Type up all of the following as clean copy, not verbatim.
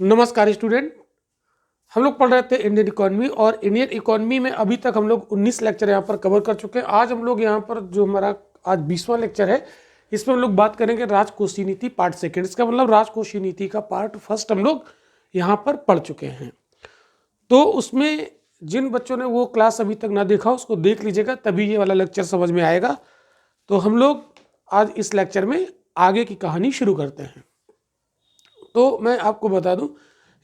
नमस्कार स्टूडेंट। हम लोग पढ़ रहे थे इंडियन इकोनॉमी और इंडियन इकोनॉमी में अभी तक हम लोग 19 लेक्चर यहाँ पर कवर कर चुके हैं। आज हम लोग यहाँ पर जो हमारा आज 20वां लेक्चर है, इसमें हम लोग बात करेंगे राजकोषीय नीति पार्ट सेकेंड। इसका मतलब राजकोषीय नीति का पार्ट फर्स्ट हम लोग यहाँ पर पढ़ चुके हैं। तो उसमें जिन बच्चों ने वो क्लास अभी तक ना देखा उसको देख लीजिएगा, तभी ये वाला लेक्चर समझ में आएगा। तो हम लोग आज इस लेक्चर में आगे की कहानी शुरू करते हैं। तो मैं आपको बता दूं,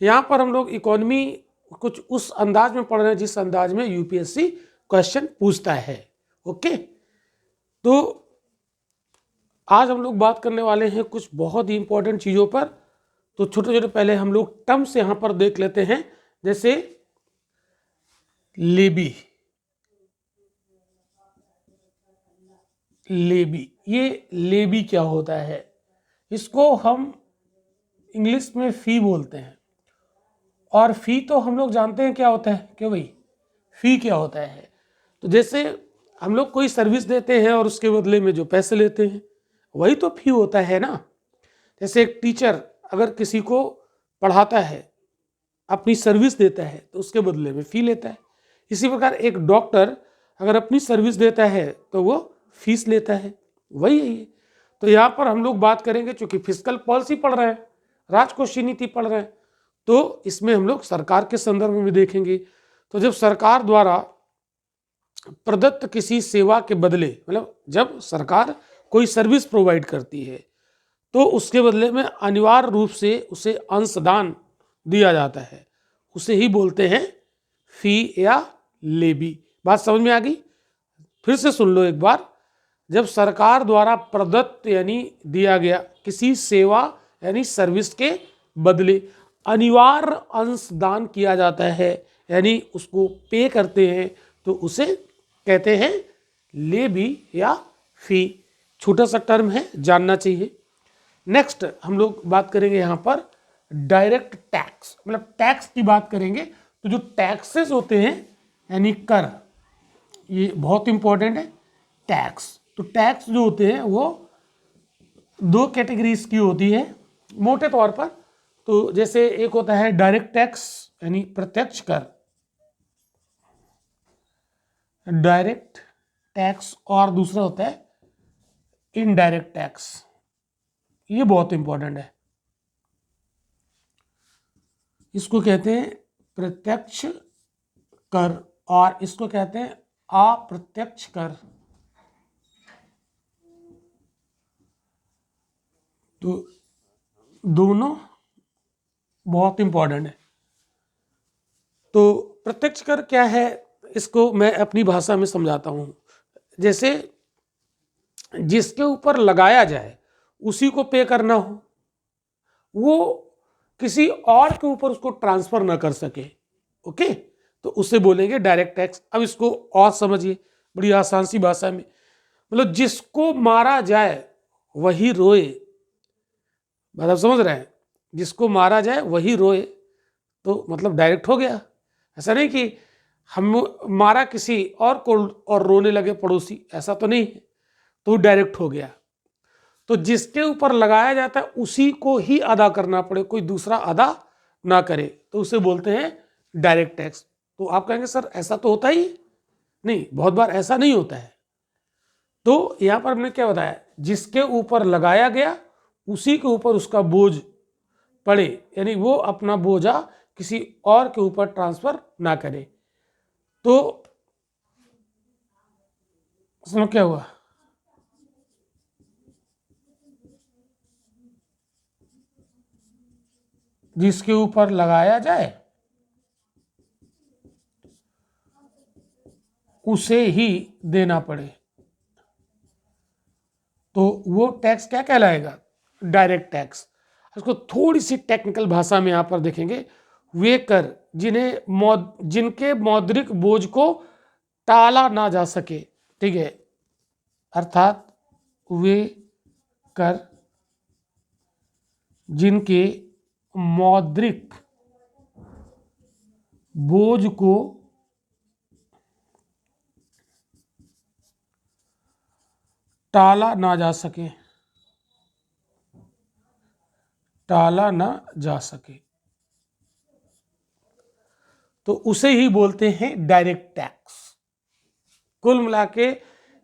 यहाँ पर हम लोग इकोनॉमी कुछ उस अंदाज में पढ़ रहे हैं जिस अंदाज में यूपीएससी क्वेश्चन पूछता है। ओके, तो आज हम लोग बात करने वाले हैं कुछ बहुत ही इंपॉर्टेंट चीज़ों पर। तो छोटे छोटे पहले हम लोग टर्म्स यहाँ पर देख लेते हैं, जैसे लेबी। ये लेबी क्या होता है? इसको हम इंग्लिश में फी बोलते हैं। और फी तो हम लोग जानते हैं क्या होता है, क्यों भाई? फी क्या होता है? तो जैसे हम लोग कोई सर्विस देते हैं और उसके बदले में जो पैसे लेते हैं वही तो फी होता है ना। जैसे एक टीचर अगर किसी को पढ़ाता है, अपनी सर्विस देता है, तो उसके बदले में फी लेता है। इसी प्रकार एक डॉक्टर अगर अपनी सर्विस देता है तो वो फीस लेता है, वही है ये। तो यहाँ पर हम लोग बात करेंगे, चूंकि फिस्कल पॉलिसी पढ़ रहे हैं, राजकोषीय नीति पढ़ रहे हैं, तो इसमें हम लोग सरकार के संदर्भ में भी देखेंगे। तो जब सरकार द्वारा प्रदत्त किसी सेवा के बदले, मतलब जब सरकार कोई सर्विस प्रोवाइड करती है तो उसके बदले में अनिवार्य रूप से उसे अंशदान दिया जाता है, उसे ही बोलते हैं फी या लेबी। बात समझ में आ गई? फिर से सुन लो एक बार। जब सरकार द्वारा प्रदत्त यानी दिया गया किसी सेवा यानी सर्विस के बदले अनिवार्य अंशदान किया जाता है, यानी उसको पे करते हैं, तो उसे कहते हैं लेबी या फी। छोटा सा टर्म है, जानना चाहिए। नेक्स्ट हम लोग बात करेंगे यहाँ पर डायरेक्ट टैक्स, मतलब टैक्स की बात करेंगे। तो जो टैक्सेस होते हैं यानी कर, ये बहुत इंपॉर्टेंट है। टैक्स, तो टैक्स जो होते हैं वो दो कैटेगरीज की होती है मोटे तौर पर। तो जैसे एक होता है डायरेक्ट टैक्स यानी प्रत्यक्ष कर, डायरेक्ट टैक्स, और दूसरा होता है इनडायरेक्ट टैक्स। ये बहुत इंपॉर्टेंट है। इसको कहते हैं प्रत्यक्ष कर और इसको कहते हैं अप्रत्यक्ष कर। तो दोनों बहुत इंपॉर्टेंट है। तो प्रत्यक्ष कर क्या है, इसको मैं अपनी भाषा में समझाता हूं। जैसे जिसके ऊपर लगाया जाए उसी को पे करना हो, वो किसी और के ऊपर उसको ट्रांसफर ना कर सके। ओके, तो उसे बोलेंगे डायरेक्ट टैक्स। अब इसको और समझिए बड़ी आसान सी भाषा में, मतलब जिसको मारा जाए वही रोए। मतलब समझ रहे हैं? जिसको मारा जाए वही रोए, तो मतलब डायरेक्ट हो गया। ऐसा नहीं कि हम मारा किसी और को और रोने लगे पड़ोसी, ऐसा तो नहीं है, तो डायरेक्ट हो गया। तो जिसके ऊपर लगाया जाता है उसी को ही अदा करना पड़े, कोई दूसरा अदा ना करे, तो उसे बोलते हैं डायरेक्ट टैक्स। तो आप कहेंगे सर ऐसा तो होता ही नहीं, बहुत बार ऐसा नहीं होता है। तो यहां पर हमने क्या बताया, जिसके ऊपर लगाया गया उसी के ऊपर उसका बोझ पड़े, यानी वो अपना बोझा किसी और के ऊपर ट्रांसफर ना करे। तो उसमें क्या हुआ, जिसके ऊपर लगाया जाए उसे ही देना पड़े, तो वो टैक्स क्या कहलाएगा? Direct tax. इसको थोड़ी सी टेक्निकल भाषा में यहां पर देखेंगे। वे कर जिनके मौद्रिक बोझ को टाला ना जा सके, ठीक है, अर्थात वे कर जिनके मौद्रिक बोझ को टाला ना जा सके, टाला ना जा सके। तो उसे ही बोलते हैं डायरेक्ट टैक्स। कुल मिला के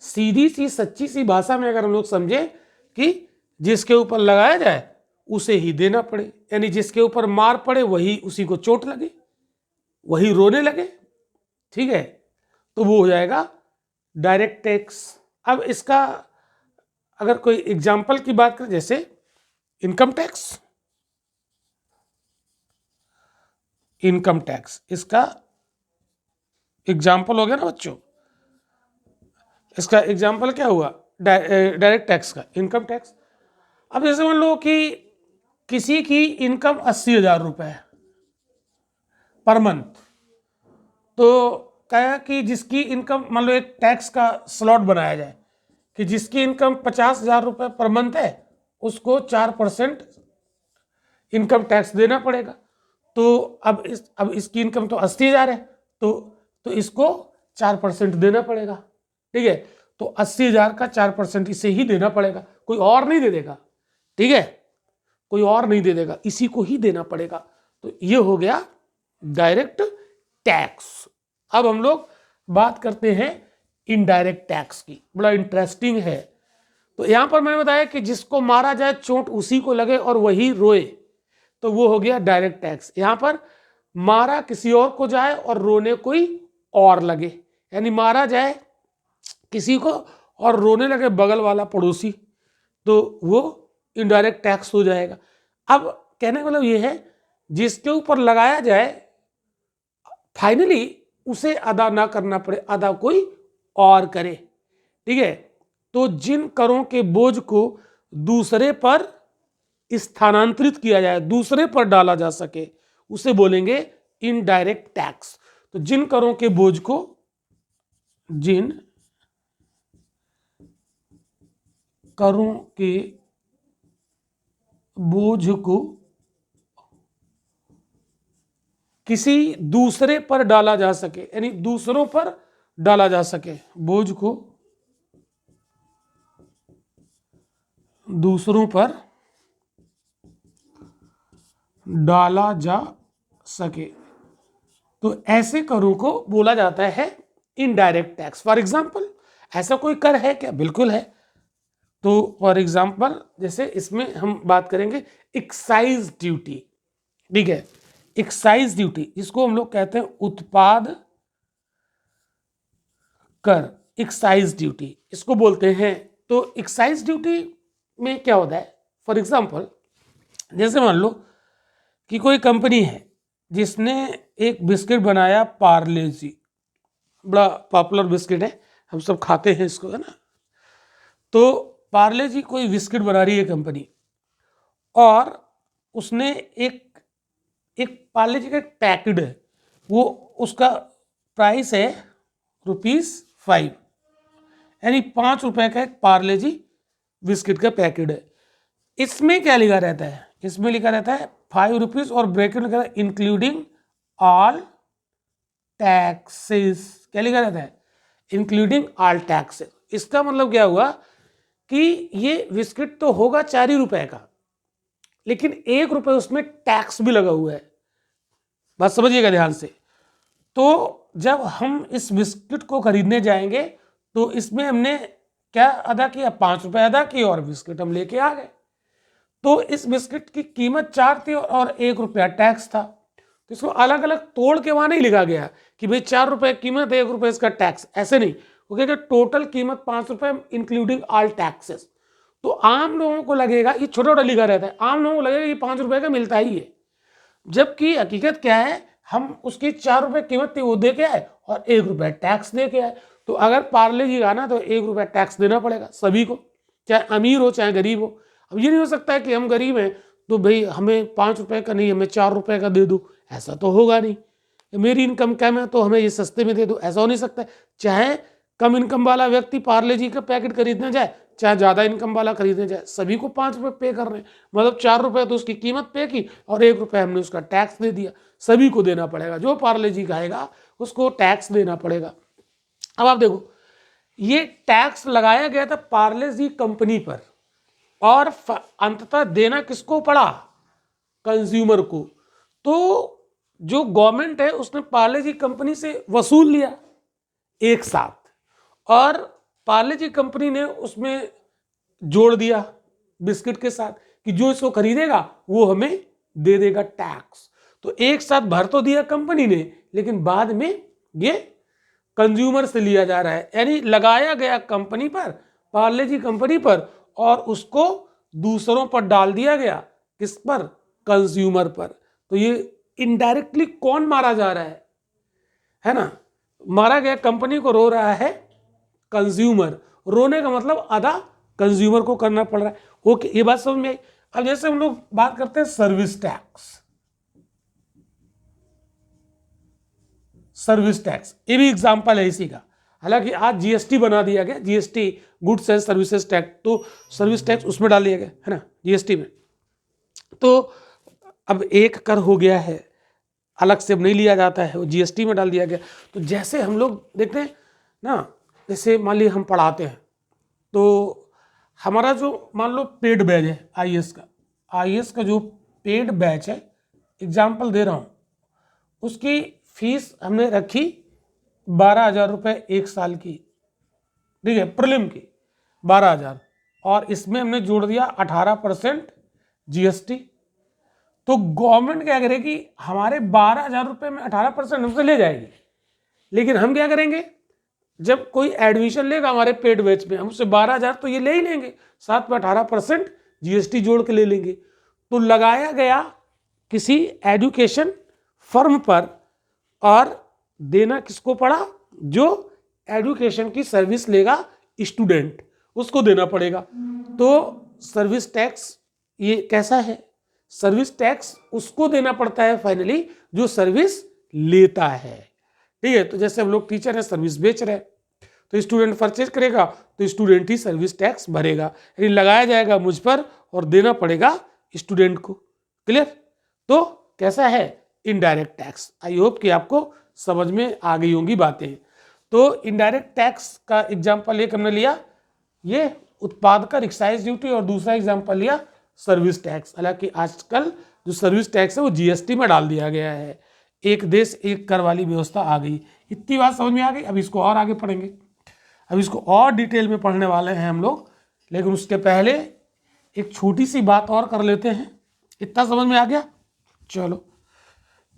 सीधी सी सच्ची सी भाषा में अगर हम लोग समझे कि जिसके ऊपर लगाया जाए उसे ही देना पड़े, यानी जिसके ऊपर मार पड़े वही उसी को चोट लगे, वही रोने लगे, ठीक है, तो वो हो जाएगा डायरेक्ट टैक्स। अब इसका अगर कोई एग्जाम्पल की बात करें, जैसे इनकम टैक्स, इनकम टैक्स इसका एग्जाम्पल हो गया ना बच्चों। इसका एग्जाम्पल क्या हुआ डायरेक्ट टैक्स का, इनकम टैक्स। अब जैसे मान लो कि किसी की इनकम 80,000 रुपये है पर मंथ, तो क्या कि जिसकी इनकम, मान लो एक टैक्स का स्लॉट बनाया जाए कि जिसकी इनकम 50,000 रुपये पर मंथ है उसको 4% इनकम टैक्स देना पड़ेगा। तो अब इसकी इनकम तो 80,000 है, तो इसको 4% देना पड़ेगा, ठीक है। तो 80,000 का 4% इसे ही देना पड़ेगा, कोई और नहीं दे देगा, ठीक है, कोई और नहीं दे देगा, इसी को ही देना पड़ेगा। तो ये हो गया डायरेक्ट टैक्स। अब हम लोग बात करते हैं इनडायरेक्ट टैक्स की, बड़ा इंटरेस्टिंग है। तो यहां पर मैंने बताया कि जिसको मारा जाए चोट उसी को लगे और वही रोए, तो वो हो गया डायरेक्ट टैक्स। यहां पर मारा किसी और को जाए और रोने कोई और लगे, यानी मारा जाए किसी को और रोने लगे बगल वाला पड़ोसी, तो वो इनडायरेक्ट टैक्स हो जाएगा। अब कहने का मतलब ये है जिसके ऊपर लगाया जाए फाइनली उसे अदा ना करना पड़े, अदा कोई और करे, ठीक है। तो जिन करों के बोझ को दूसरे पर स्थानांतरित किया जाए, दूसरे पर डाला जा सके, उसे बोलेंगे इनडायरेक्ट टैक्स। तो जिन करों के बोझ को, जिन करों के बोझ को किसी दूसरे पर डाला जा सके, यानी दूसरों पर डाला जा सके, बोझ को दूसरों पर डाला जा सके, तो ऐसे करों को बोला जाता है इनडायरेक्ट टैक्स। फॉर एग्जाम्पल ऐसा कोई कर है क्या? बिल्कुल है। तो फॉर एग्जाम्पल जैसे इसमें हम बात करेंगे एक्साइज ड्यूटी, ठीक है, एक्साइज ड्यूटी जिसको हम लोग कहते हैं उत्पाद कर, एक्साइज ड्यूटी इसको बोलते हैं। तो एक्साइज ड्यूटी में क्या होता है, फॉर एग्जाम्पल जैसे मान लो कि कोई कंपनी है जिसने एक बिस्किट बनाया पार्ले जी, बड़ा पॉपुलर बिस्किट है, हम सब खाते हैं इसको, है ना। तो पार्ले जी कोई बिस्किट बना रही है कंपनी, और उसने एक पार्ले जी का पैकेट है, वो उसका प्राइस है ₹5, यानी 5 रुपए का एक पार्ले जी बिस्किट का पैकेट है। इसमें क्या लिखा रहता है, इसमें लिखा रहता है ₹5 और ब्रैकेट में लिखा है इंक्लूडिंग ऑल टैक्सेस। क्या लिखा रहता है? Including all taxes. इसका मतलब क्या हुआ कि ये बिस्किट तो होगा 4 ही रुपए का, लेकिन ₹1 उसमें टैक्स भी लगा हुआ है। बात समझिएगा ध्यान से। तो जब हम इस बिस्किट को खरीदने जाएंगे तो इसमें हमने क्या अदा किया? 5 रुपए अदा किए और बिस्किट हम लेके आ गए। तो इस बिस्किट की कीमत 4 थी और ₹1 टैक्स था। तो इसको अलग अलग तोड़ के वहां नहीं लिखा गया कि भाई 4 रुपए कीमत है, ₹1 इसका टैक्स, ऐसे नहीं। वो कहेगा टोटल कीमत 5 रुपए इंक्लूडिंग ऑल टैक्सेस। तो आम लोगों को लगेगा, ये छोटा छोटा लिखा रहता है, आम लोगों को लगेगा ये 5 रुपए का मिलता ही है, जबकि हकीकत क्या है, हम उसकी 4 रुपए कीमत थी वो दे के आए और ₹1 टैक्स दे के आए। तो अगर पार्ले जी गाना तो ₹1 टैक्स देना पड़ेगा सभी को, चाहे अमीर हो चाहे गरीब हो। अब ये नहीं हो सकता है कि हम गरीब हैं तो भाई हमें 5 रुपए का नहीं, हमें 4 रुपए का दे दो, ऐसा तो होगा नहीं। मेरी इनकम कम है तो हमें ये सस्ते में दे दो, ऐसा हो नहीं सकता। चाहे कम इनकम वाला व्यक्ति पार्ले जी का पैकेट खरीदने जाए, चाहे ज़्यादा इनकम वाला खरीदने जाए, सभी को 5 रुपए पे कर रहे हैं। मतलब 4 रुपए तो उसकी कीमत पे की और ₹1 हमने उसका टैक्स दे दिया। सभी को देना पड़ेगा, जो पार्ले जी खाएगा उसको टैक्स देना पड़ेगा। अब आप देखो, ये टैक्स लगाया गया था पार्ले जी कंपनी पर, और अंततः देना किसको पड़ा? कंज्यूमर को। तो जो गवर्नमेंट है उसने पार्ले जी कंपनी से वसूल लिया एक साथ, और पार्ले जी कंपनी ने उसमें जोड़ दिया बिस्किट के साथ कि जो इसको खरीदेगा वो हमें दे देगा टैक्स। तो एक साथ भर तो दिया कंपनी ने, लेकिन बाद में ये कंज्यूमर से लिया जा रहा है, यानी लगाया गया कंपनी पर, पार्ले जी कंपनी पर, और उसको दूसरों पर डाल दिया गया, किस पर? कंज्यूमर पर। तो ये इनडायरेक्टली कौन मारा जा रहा है ना? मारा गया कंपनी को रो रहा है कंज्यूमर। रोने का मतलब आधा कंज्यूमर को करना पड़ रहा है। ओके, ये बात समझ में आई। अब जैसे हम लोग बात करते हैं सर्विस टैक्स, सर्विस टैक्स ये भी एग्जांपल है इसी का। हालांकि आज जीएसटी बना दिया गया, GST goods and services tax, तो सर्विस टैक्स उसमें डाल दिया गया है ना, जीएसटी में। तो अब एक कर हो गया है, अलग से अब नहीं लिया जाता है, वो जीएसटी में डाल दिया गया। तो जैसे हम लोग देखते हैं ना, जैसे मान लीजिए हम पढ़ाते हैं, तो हमारा जो मान लो पेड बैच है आईएएस का, आईएएस का जो पेड बैच है, एग्जाम्पल दे रहा हूँ, उसकी फीस हमने रखी 12,000 रुपये एक साल की, ठीक है, प्रीलिम की 12,000, और इसमें हमने जोड़ दिया 18% जीएसटी। तो गवर्नमेंट क्या करेगी, हमारे 12,000 रुपये में 18% हमसे ले जाएगी, लेकिन हम क्या करेंगे, जब कोई एडमिशन लेगा हमारे पेड बैच में, हम उससे 12,000 तो ये ले ही लेंगे, साथ में 18% जीएसटी जोड़ के ले लेंगे। तो लगाया गया किसी एजुकेशन फर्म पर, और देना किसको पड़ा? जो एजुकेशन की सर्विस लेगा स्टूडेंट, उसको देना पड़ेगा। तो सर्विस टैक्स ये कैसा है? सर्विस टैक्स उसको देना पड़ता है फाइनली जो सर्विस लेता है, ठीक है। तो जैसे हम लोग टीचर हैं, सर्विस बेच रहे हैं, तो स्टूडेंट परचेज करेगा तो स्टूडेंट ही सर्विस टैक्स भरेगा, यानी लगाया जाएगा मुझ पर और देना पड़ेगा स्टूडेंट को। क्लियर? तो कैसा है? Indirect tax. आई होप कि आपको समझ में आ गई होंगी बातें। तो इनडायरेक्ट टैक्स का एग्जाम्पल एक हमने लिया, ये उत्पाद कर एक्साइज ड्यूटी, और दूसरा एग्जाम्पल लिया सर्विस टैक्स। हालांकि आजकल जो सर्विस टैक्स है वो जीएसटी में डाल दिया गया है, एक देश एक कर वाली व्यवस्था आ गई। इतनी बात समझ में आ गई। अब इसको और आगे पढ़ेंगे, अब इसको और डिटेल में पढ़ने वाले हैं हम लोग, लेकिन उसके पहले एक छोटी सी बात और कर लेते हैं। इतना समझ में आ गया? चलो,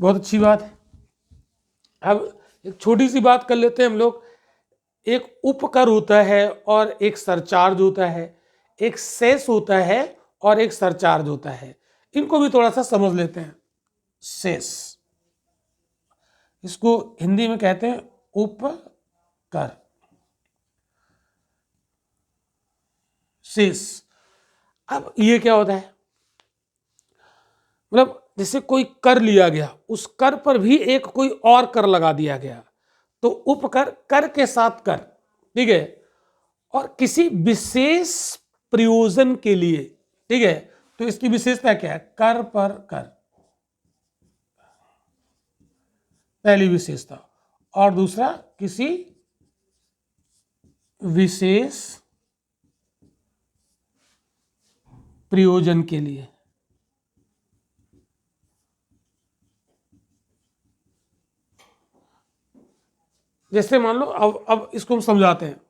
बहुत अच्छी बात है। अब एक छोटी सी बात कर लेते हैं हम लोग। एक उपकर होता है और एक सरचार्ज होता है, एक सेस होता है और एक सरचार्ज होता है। इनको भी थोड़ा सा समझ लेते हैं। सेस, इसको हिंदी में कहते हैं उपकर, सेस। अब ये क्या होता है? मतलब जैसे कोई कर लिया गया, उस कर पर भी एक कोई और कर लगा दिया गया, तो उपकर कर के साथ कर, ठीक है, और किसी विशेष प्रयोजन के लिए, ठीक है। तो इसकी विशेषता क्या है? कर पर कर, पहली विशेषता, और दूसरा किसी विशेष प्रयोजन के लिए। जैसे मान लो, अब इसको हम समझाते हैं।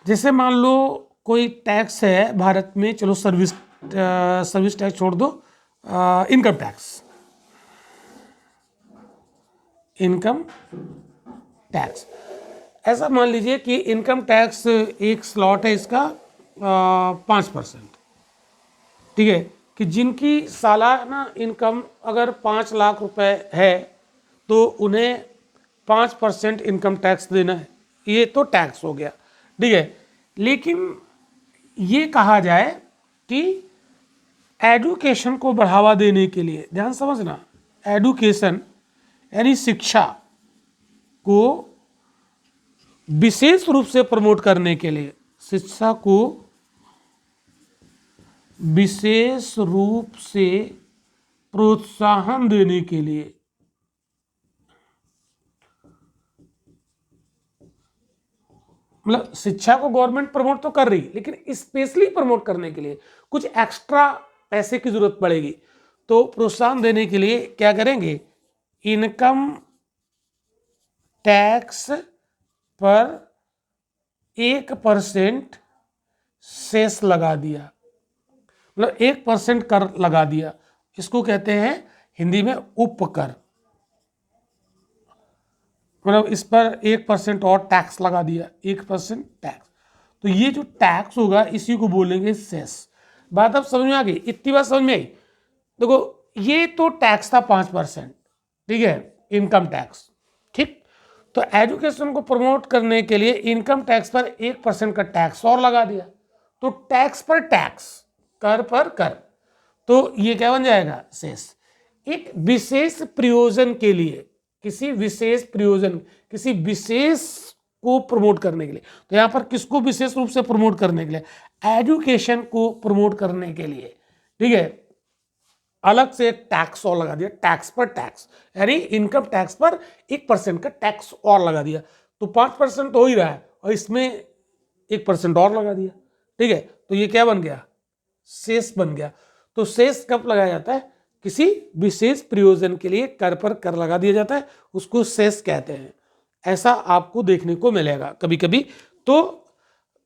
जैसे मान लो कोई टैक्स है भारत में, चलो सर्विस टैक्स छोड़ दो, इनकम टैक्स, इनकम टैक्स। ऐसा मान लीजिए कि इनकम टैक्स एक स्लॉट है इसका 5%, ठीक है, कि जिनकी सालाना इनकम अगर 5 लाख रुपए है तो उन्हें 5% इनकम टैक्स देना है। ये तो टैक्स हो गया, ठीक है। लेकिन ये कहा जाए कि एजुकेशन को बढ़ावा देने के लिए, ध्यान समझना, एजुकेशन यानी शिक्षा को विशेष रूप से प्रमोट करने के लिए, शिक्षा को विशेष रूप से प्रोत्साहन देने के लिए मतलब शिक्षा को गवर्नमेंट प्रमोट तो कर रही, लेकिन स्पेशली प्रमोट करने के लिए कुछ एक्स्ट्रा पैसे की जरूरत पड़ेगी। तो प्रोत्साहन देने के लिए क्या करेंगे, इनकम टैक्स पर 1% सेस लगा दिया, मतलब 1% कर लगा दिया। इसको कहते हैं हिंदी में उपकर, मतलब इस पर 1% और टैक्स लगा दिया, 1% टैक्स। तो ये जो टैक्स होगा इसी को बोलेंगे सेस। बात अब समझ में आ गई, इतनी बात समझ में आई। देखो ये तो टैक्स था 5%, ठीक है, इनकम टैक्स, ठीक। तो एजुकेशन को प्रमोट करने के लिए इनकम टैक्स पर 1% का टैक्स और लगा दिया, तो टैक्स पर टैक्स, कर पर कर, तो ये क्या बन जाएगा, सेस। एक विशेष प्रयोजन के लिए, किसी विशेष प्रयोजन, किसी विशेष को प्रमोट करने के लिए, तो यहां पर किसको विशेष रूप से प्रमोट करने के लिए, एजुकेशन को प्रमोट करने के लिए, ठीक है, अलग से एक टैक्स और लगा दिया, टैक्स पर टैक्स, यानी इनकम टैक्स पर 1% का टैक्स और लगा दिया। तो 5% हो ही रहा है और इसमें 1% और लगा दिया, ठीक है, तो ये क्या बन गया, शेष बन गया। तो शेष कब लगाया जाता है, किसी विशेष प्रयोजन के लिए कर पर कर लगा दिया जाता है, उसको शेष कहते हैं। ऐसा आपको देखने को मिलेगा कभी कभी। तो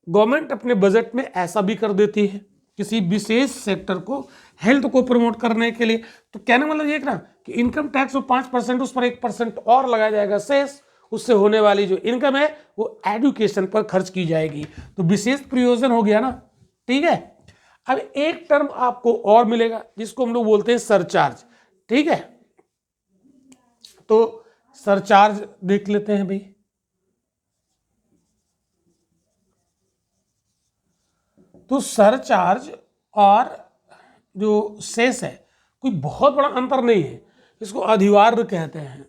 गवर्नमेंट अपने बजट में ऐसा भी कर देती है किसी विशेष सेक्टर को, हेल्थ को प्रमोट करने के लिए। तो कहने मतलब ये ना कि इनकम टैक्स 5%, उस पर 1% और लगाया जाएगा शेष, उससे होने वाली जो इनकम है वो एजुकेशन पर खर्च की जाएगी। तो विशेष प्रयोजन हो गया ना, ठीक है। अब एक टर्म आपको और मिलेगा जिसको हम लोग बोलते हैं सरचार्ज, ठीक है। तो सरचार्ज देख लेते हैं भाई। तो सरचार्ज और जो शेष है कोई बहुत बड़ा अंतर नहीं है, इसको अधिभार कहते हैं।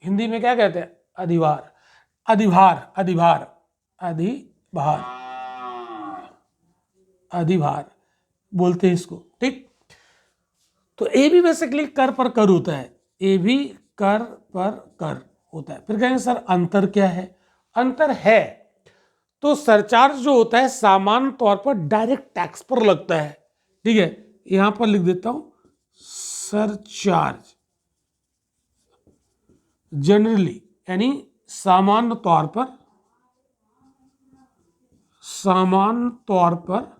हिंदी में क्या कहते हैं, अधिभार, अधिभार, अधिभार, अधिभार, अधिभार बोलते हैं इसको, ठीक। तो ए भी बेसिकली कर पर कर होता है, ए भी कर पर कर होता है। फिर कहेंगे सर अंतर क्या है, अंतर है तो सरचार्ज जो होता है सामान्य तौर पर डायरेक्ट टैक्स पर लगता है, ठीक है। यहां पर लिख देता हूं सरचार्ज, जनरली यानी सामान्य तौर पर, सामान्य तौर पर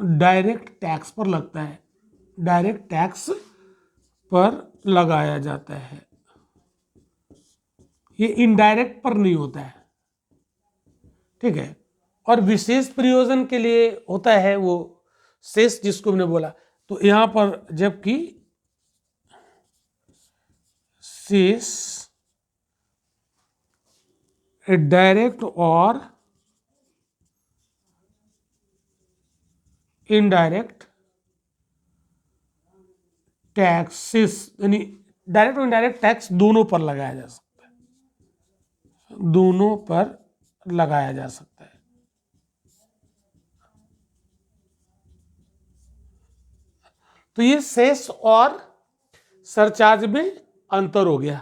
डायरेक्ट टैक्स पर लगता है, डायरेक्ट टैक्स पर लगाया जाता है, ये इनडायरेक्ट पर नहीं होता है, ठीक है। और विशेष प्रयोजन के लिए होता है वो शेष जिसको हमने बोला। तो यहां पर जबकि शेष डायरेक्ट और इनडायरेक्ट टैक्सेस, यानी डायरेक्ट और इनडायरेक्ट टैक्स दोनों पर लगाया जा सकता है, दोनों पर लगाया जा सकता है। तो ये शेष और सरचार्ज में अंतर हो गया,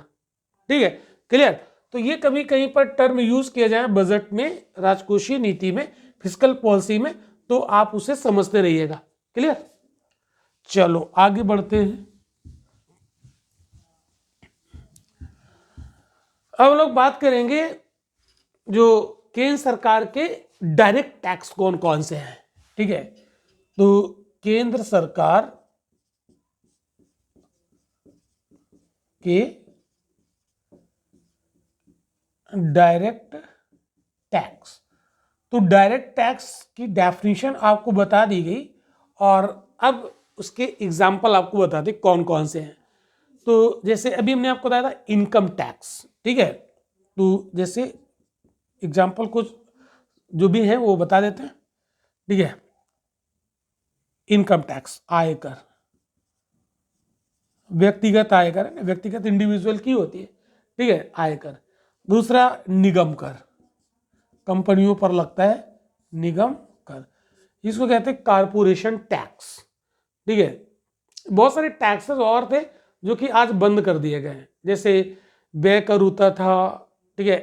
ठीक है, क्लियर। तो ये कभी कहीं पर टर्म यूज किया जाए बजट में, राजकोषीय नीति में, फिस्कल पॉलिसी में, तो आप उसे समझते रहिएगा, क्लियर। चलो आगे बढ़ते हैं। अब लोग बात करेंगे जो केंद्र सरकार के डायरेक्ट टैक्स कौन कौन से हैं, ठीक है। तो केंद्र सरकार के डायरेक्ट टैक्स, तो डायरेक्ट टैक्स की डेफिनेशन आपको बता दी गई और अब उसके एग्जाम्पल आपको बता दें कौन कौन से हैं। तो जैसे अभी हमने आपको बताया था इनकम टैक्स, ठीक है। तो जैसे एग्जाम्पल कुछ जो भी है वो बता देते हैं, ठीक है। इनकम टैक्स आयकर, व्यक्तिगत आयकर है, व्यक्तिगत इंडिविजुअल की होती है, ठीक है, आयकर। दूसरा निगम कर, कंपनियों पर लगता है निगम कर, इसको कहते हैं कारपोरेशन टैक्स, ठीक है। बहुत सारे टैक्सेस और थे जो कि आज बंद कर दिए गए हैं, जैसे व्यय कर होता था, ठीक है,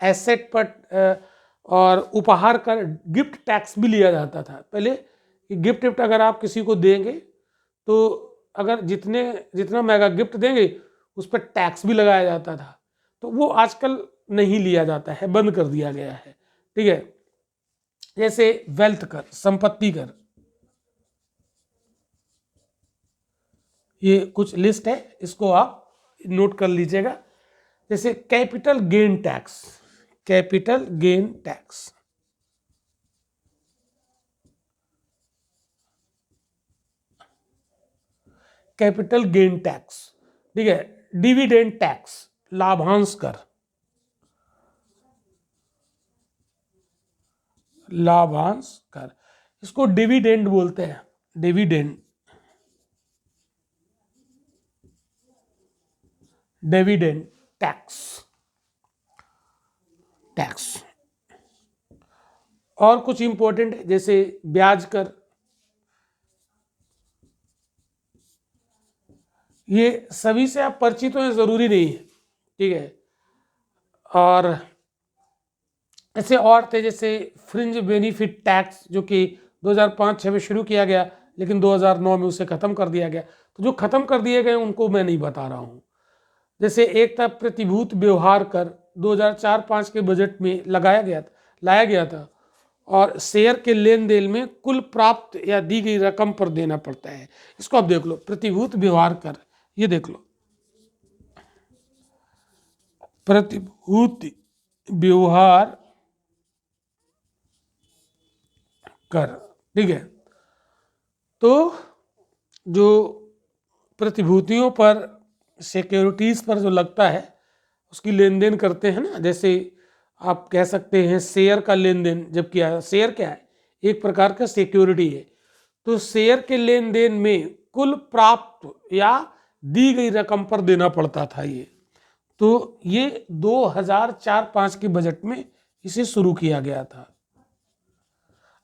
एसेट पर और उपहार कर, गिफ्ट टैक्स भी लिया जाता था पहले, कि गिफ्ट विफ्ट अगर आप किसी को देंगे तो अगर जितना महंगा गिफ्ट देंगे उस पर टैक्स भी लगाया जाता था, तो वो आजकल नहीं लिया जाता है, बंद कर दिया गया है। ठीक है, जैसे वेल्थ कर, संपत्ति कर, ये कुछ लिस्ट है, इसको आप नोट कर लीजिएगा। जैसे capital gain tax, capital gain tax, capital gain tax, ठीक है। डिविडेंड टैक्स, लाभांश कर, लाभांश कर, इसको डिविडेंड बोलते हैं, डिविडेंड, डिविडेंड टैक्स, टैक्स। और कुछ इंपॉर्टेंट जैसे ब्याज कर, ये सभी से आप परिचित हो, जरूरी नहीं है, ठीक है। और ऐसे और थे जैसे फ्रिंज बेनिफिट टैक्स, जो कि 2005-6 में शुरू किया गया, लेकिन 2009 में उसे खत्म कर दिया गया। तो जो खत्म कर दिए गए उनको मैं नहीं बता रहा हूँ। जैसे एक था प्रतिभूत व्यवहार कर, 2004-5 के बजट में लाया गया था, और शेयर के लेन देन में कुल प्राप्त या दी गई रकम पर देना पड़ता है। इसको आप देख लो, प्रतिभूत व्यवहार कर, ये देख लो, प्रतिभूत व्यवहार कर, ठीक है। तो जो प्रतिभूतियों पर, सिक्योरिटीज पर जो लगता है उसकी लेन देन करते हैं ना, जैसे आप कह सकते हैं शेयर का लेन देन जब किया है। शेयर क्या है? एक प्रकार का सिक्योरिटी है। तो शेयर के लेन देन में कुल प्राप्त या दी गई रकम पर देना पड़ता था ये। तो ये 2004-5 के बजट में इसे शुरू किया गया था।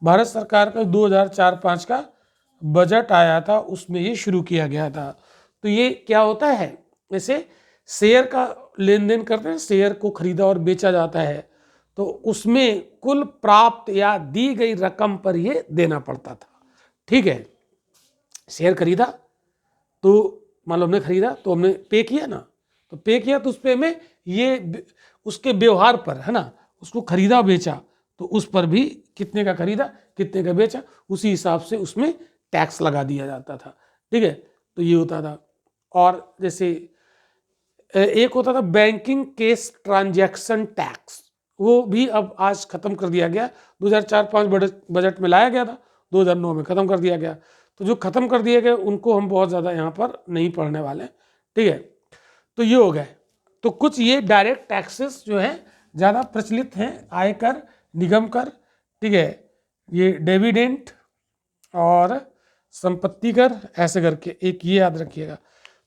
भारत सरकार का 2004-5 का बजट आया था, उसमें ये शुरू किया गया था। तो ये क्या होता है, जैसे शेयर का लेन देन करते हैं, शेयर को खरीदा और बेचा जाता है, तो उसमें कुल प्राप्त या दी गई रकम पर ये देना पड़ता था। ठीक है, शेयर खरीदा तो मान लो हमने खरीदा तो हमने पे किया ना, तो पे किया तो उस पे हमें ये उसके व्यवहार पर, है ना, उसको खरीदा बेचा तो उस पर भी कितने का खरीदा कितने का बेचा, उसी हिसाब से उसमें टैक्स लगा दिया जाता था। ठीक है, तो ये होता था। और जैसे एक होता था बैंकिंग केस ट्रांजैक्शन टैक्स, वो भी अब आज खत्म कर दिया गया। 2004-5 बजट में लाया गया था, 2009 में खत्म कर दिया गया। तो जो खत्म कर दिए गए उनको हम बहुत ज़्यादा यहाँ पर नहीं पढ़ने वाले, ठीक है। तो ये हो गए। तो कुछ ये डायरेक्ट टैक्सेस जो है ज़्यादा प्रचलित हैं, आयकर, निगम कर, ठीक है, ये डिविडेंड और संपत्ति कर, ऐसे करके एक ये याद रखिएगा।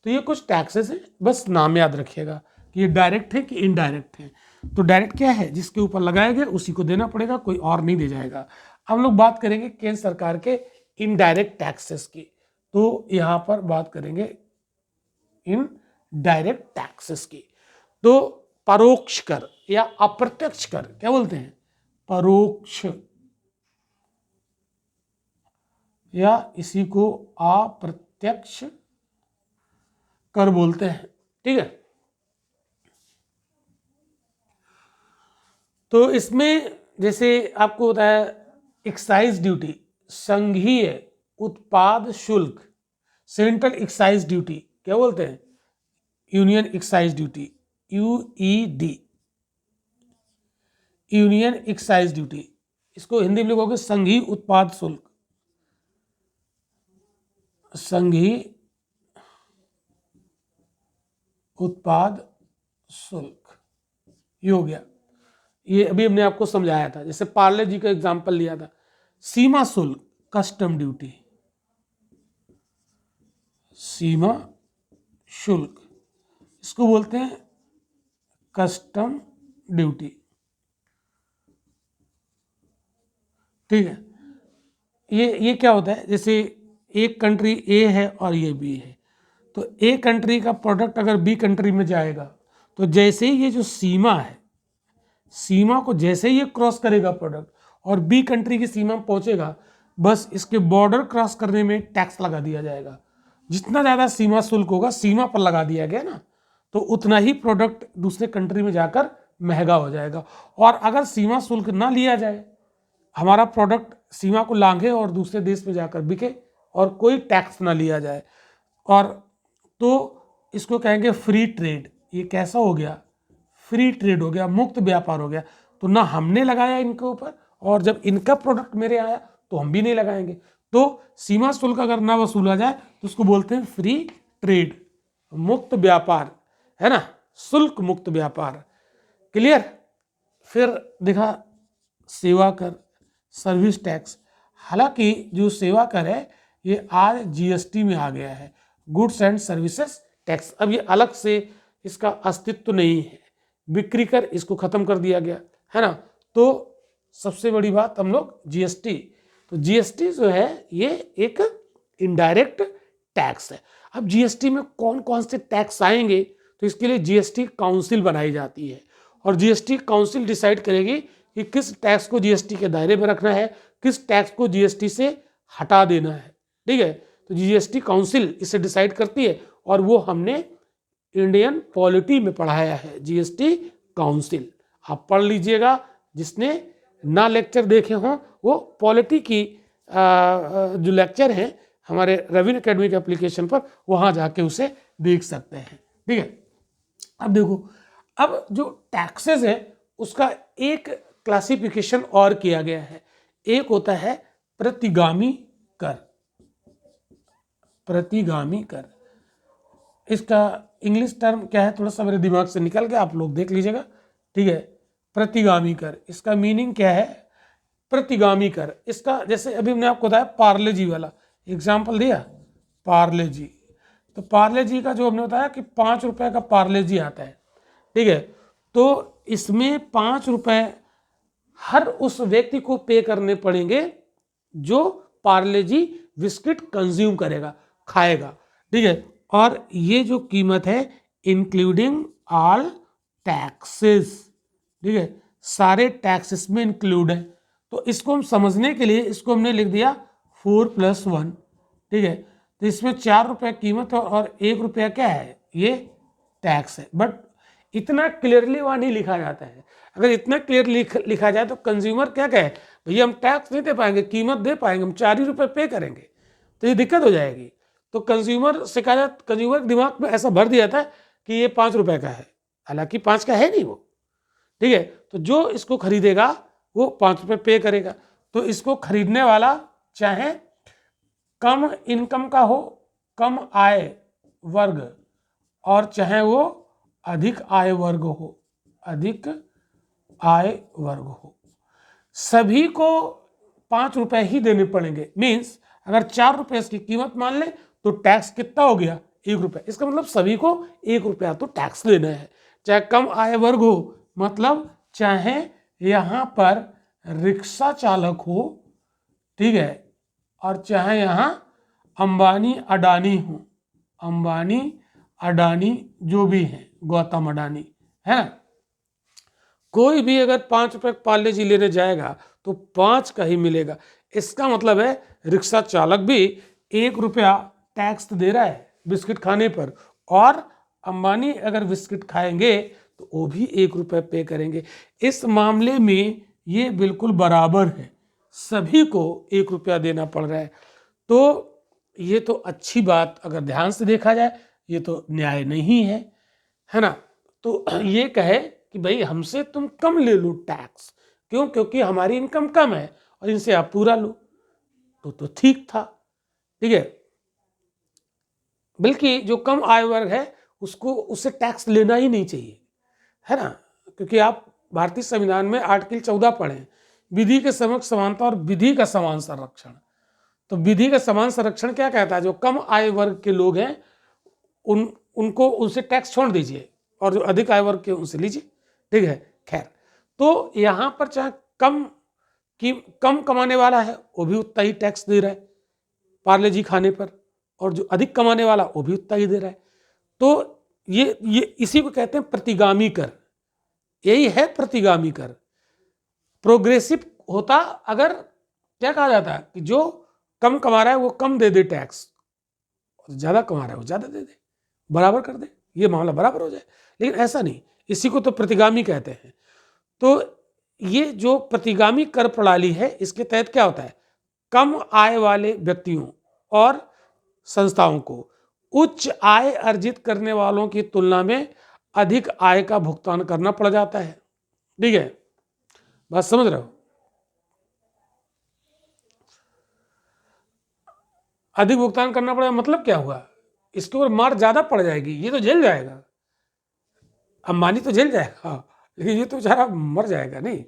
तो ये कुछ टैक्सेस हैं, बस नाम याद रखिएगा कि ये डायरेक्ट है कि इनडायरेक्ट है। तो डायरेक्ट क्या है, जिसके ऊपर लगाया गया उसी को देना पड़ेगा, कोई और नहीं दे जाएगा। हम लोग बात करेंगे केंद्र सरकार के इनडायरेक्ट टैक्सेस की। तो यहाँ पर बात करेंगे इनडायरेक्ट टैक्सेस की। तो परोक्ष कर या अप्रत्यक्ष कर क्या बोलते हैं, परोक्ष, या इसी को अप्रत्यक्ष कर बोलते हैं। ठीक है, तो इसमें जैसे आपको बताया एक्साइज ड्यूटी, संघीय उत्पाद शुल्क, सेंट्रल एक्साइज ड्यूटी क्या बोलते हैं, union excise duty, UED, union excise duty. इसको हिंदी में लिखोगे संघीय उत्पाद शुल्क, संघीय उत्पाद शुल्क, ये हो गया। ये अभी हमने आपको समझाया था, जैसे पार्ले जी का एग्जांपल लिया था। सीमा शुल्क, कस्टम ड्यूटी, सीमा शुल्क, इसको बोलते हैं कस्टम ड्यूटी। ठीक है, ये क्या होता है, जैसे एक कंट्री ए है और ये बी है, तो ए कंट्री का प्रोडक्ट अगर बी कंट्री में जाएगा तो जैसे ही ये जो सीमा है, सीमा को जैसे ही ये क्रॉस करेगा प्रोडक्ट और बी कंट्री की सीमा में पहुंचेगा, बस इसके बॉर्डर क्रॉस करने में टैक्स लगा दिया जाएगा। जितना ज़्यादा सीमा शुल्क होगा, सीमा पर लगा दिया गया ना, तो उतना ही प्रोडक्ट दूसरे कंट्री में जाकर महंगा हो जाएगा। और अगर सीमा शुल्क ना लिया जाए, हमारा प्रोडक्ट सीमा को लांघे और दूसरे देश में जाकर बिके और कोई टैक्स ना लिया जाए, और तो इसको कहेंगे फ्री ट्रेड। ये कैसा हो गया? फ्री ट्रेड हो गया, मुक्त व्यापार हो गया। तो ना हमने लगाया इनके ऊपर, और जब इनका प्रोडक्ट मेरे आया तो हम भी नहीं लगाएंगे। तो सीमा शुल्क अगर ना वसूला जाए तो उसको बोलते हैं फ्री ट्रेड, मुक्त व्यापार, है ना, शुल्क मुक्त व्यापार। क्लियर? फिर देखा सेवा कर, सर्विस टैक्स। हालांकि जो सेवा कर है ये आज जीएसटी में आ गया है, गुड्स एंड सर्विसेज टैक्स। अब ये अलग से इसका अस्तित्व नहीं है, बिक्री कर इसको खत्म कर दिया गया है ना। तो सबसे बड़ी बात हम लोग जीएसटी, तो जीएसटी जो है ये एक इनडायरेक्ट टैक्स है। अब जीएसटी में कौन कौन से टैक्स आएंगे, तो इसके लिए जीएसटी काउंसिल बनाई जाती है, और जीएसटी काउंसिल डिसाइड करेगी कि किस टैक्स को जीएसटी के दायरे में रखना है, किस टैक्स को जीएसटी से हटा देना है। ठीक है, तो जीएसटी काउंसिल इसे डिसाइड करती है, और वो हमने इंडियन पॉलिटी में पढ़ाया है, जीएसटी काउंसिल। आप पढ़ लीजिएगा, जिसने ना लेक्चर देखे हों वो पॉलिटी की जो लेक्चर हैं हमारे रवीन एकेडमी के एप्लीकेशन पर, वहाँ जाके उसे देख सकते हैं। ठीक है, अब देखो, अब जो टैक्सेस है उसका एक क्लासिफिकेशन और किया गया है। एक होता है प्रतिगामी कर। प्रतिगामी कर, इसका इंग्लिश टर्म क्या है, थोड़ा सा मेरे दिमाग से निकल गया, आप लोग देख लीजिएगा। ठीक है, प्रतिगामी कर, इसका मीनिंग क्या है? प्रतिगामी कर, इसका जैसे अभी मैंने आपको बताया पार्ले जी वाला एग्जाम्पल दिया, पार्ले जी। तो पार्ले जी का जो हमने बताया कि 5 रुपए का पार्ले जी आता है। ठीक है, तो इसमें 5 रुपए हर उस व्यक्ति को पे करने पड़ेंगे जो पार्ले जी बिस्किट कंज्यूम करेगा, खाएगा। ठीक है, और ये जो कीमत है इंक्लूडिंग ऑल टैक्सेस। ठीक है, सारे टैक्स इसमें इंक्लूड है। तो इसको हम समझने के लिए इसको हमने लिख दिया 4+1। ठीक है, तो इसमें 4 रुपये कीमत और 1 रुपया क्या है, ये टैक्स है। बट इतना क्लियरली वहाँ नहीं लिखा जाता है। अगर इतना क्लियर लिखा जाए तो कंज्यूमर क्या कहे, भैया हम टैक्स नहीं दे पाएंगे, कीमत दे पाएंगे, हम 4 ही रुपये पे करेंगे, तो ये दिक्कत हो जाएगी। तो कंज्यूमर से कहा जाता, कंज्यूमर दिमाग में ऐसा भर दिया था कि ये 5 रुपये का है, हालांकि 5 का है नहीं वो। ठीक है, तो जो इसको खरीदेगा वो 5 रुपये पे करेगा। तो इसको खरीदने वाला चाहे कम इनकम का हो, कम आय वर्ग, और चाहे वो अधिक आय वर्ग हो, अधिक आय वर्ग हो, सभी को 5 रुपए ही देने पड़ेंगे। मीन्स अगर 4 रुपए इसकी कीमत मान ले तो टैक्स कितना हो गया, 1 रुपया। इसका मतलब सभी को 1 रुपया तो टैक्स देना है, चाहे कम आय वर्ग हो, मतलब चाहे यहाँ पर रिक्शा चालक हो, ठीक है, और चाहे यहाँ अंबानी अडानी हो, अंबानी अडानी जो भी है, गौतम अडानी, है ना, कोई भी अगर 5 रुपये पार्ले जी लेने जाएगा तो 5 का ही मिलेगा। इसका मतलब है रिक्शा चालक भी 1 रुपया टैक्स दे रहा है बिस्किट खाने पर, और अंबानी अगर बिस्किट खाएंगे तो वो भी 1 रुपये पे करेंगे। इस मामले में ये बिल्कुल बराबर है, सभी को 1 रुपया देना पड़ रहा है। तो ये तो अच्छी बात, अगर ध्यान से देखा जाए ये तो न्याय नहीं है, है ना। तो ये कहे कि भाई हमसे तुम कम ले लो टैक्स, क्यों? क्योंकि हमारी इनकम कम है और इनसे आप पूरा लो, तो ठीक था। ठीक है, बल्कि जो कम आय वर्ग है उसको उससे टैक्स लेना ही नहीं चाहिए, है ना, क्योंकि आप भारतीय संविधान में आर्टिकल 14 पढ़ें, विधि के समक्ष समानता और विधि का समान संरक्षण। तो विधि का समान संरक्षण क्या कहता है? जो कम आय वर्ग के लोग हैं उनको उनसे टैक्स छोड़ दीजिए, और जो अधिक आय वर्ग के उनसे लीजिए। ठीक है, खैर, तो यहाँ पर चाहे कम कमाने वाला है वो भी उतना ही टैक्स दे रहा है पार्ले जी खाने पर, और जो अधिक कमाने वाला वो भी उतना ही दे रहा है। तो ये इसी को कहते हैं प्रतिगामी कर। यही है प्रतिगामी कर। प्रोग्रेसिव होता अगर क्या कहा जाता है कि जो कम कमा रहा है वो कम दे दे टैक्स, ज़्यादा कमा रहा है वो ज़्यादा दे दे, बराबर कर दे, ये मामला बराबर हो जाए। लेकिन ऐसा नहीं, इसी को तो प्रतिगामी कहते हैं। तो ये जो प्रतिगामी कर प्रणाली है, इसके तहत क्या होता है, कम आय वाले व्यक्तियों और संस्थाओं को उच्च आय अर्जित करने वालों की तुलना में अधिक आय का भुगतान करना पड़ जाता है। ठीक है, बात समझ रहे हो? अधिक भुगतान करना पड़ेगा मतलब क्या हुआ, इसके ऊपर मार ज्यादा पड़ जाएगी, ये तो झेल जाएगा, अंबानी तो झेल जाएगा, लेकिन ये तो बेचारा मर जाएगा नहीं।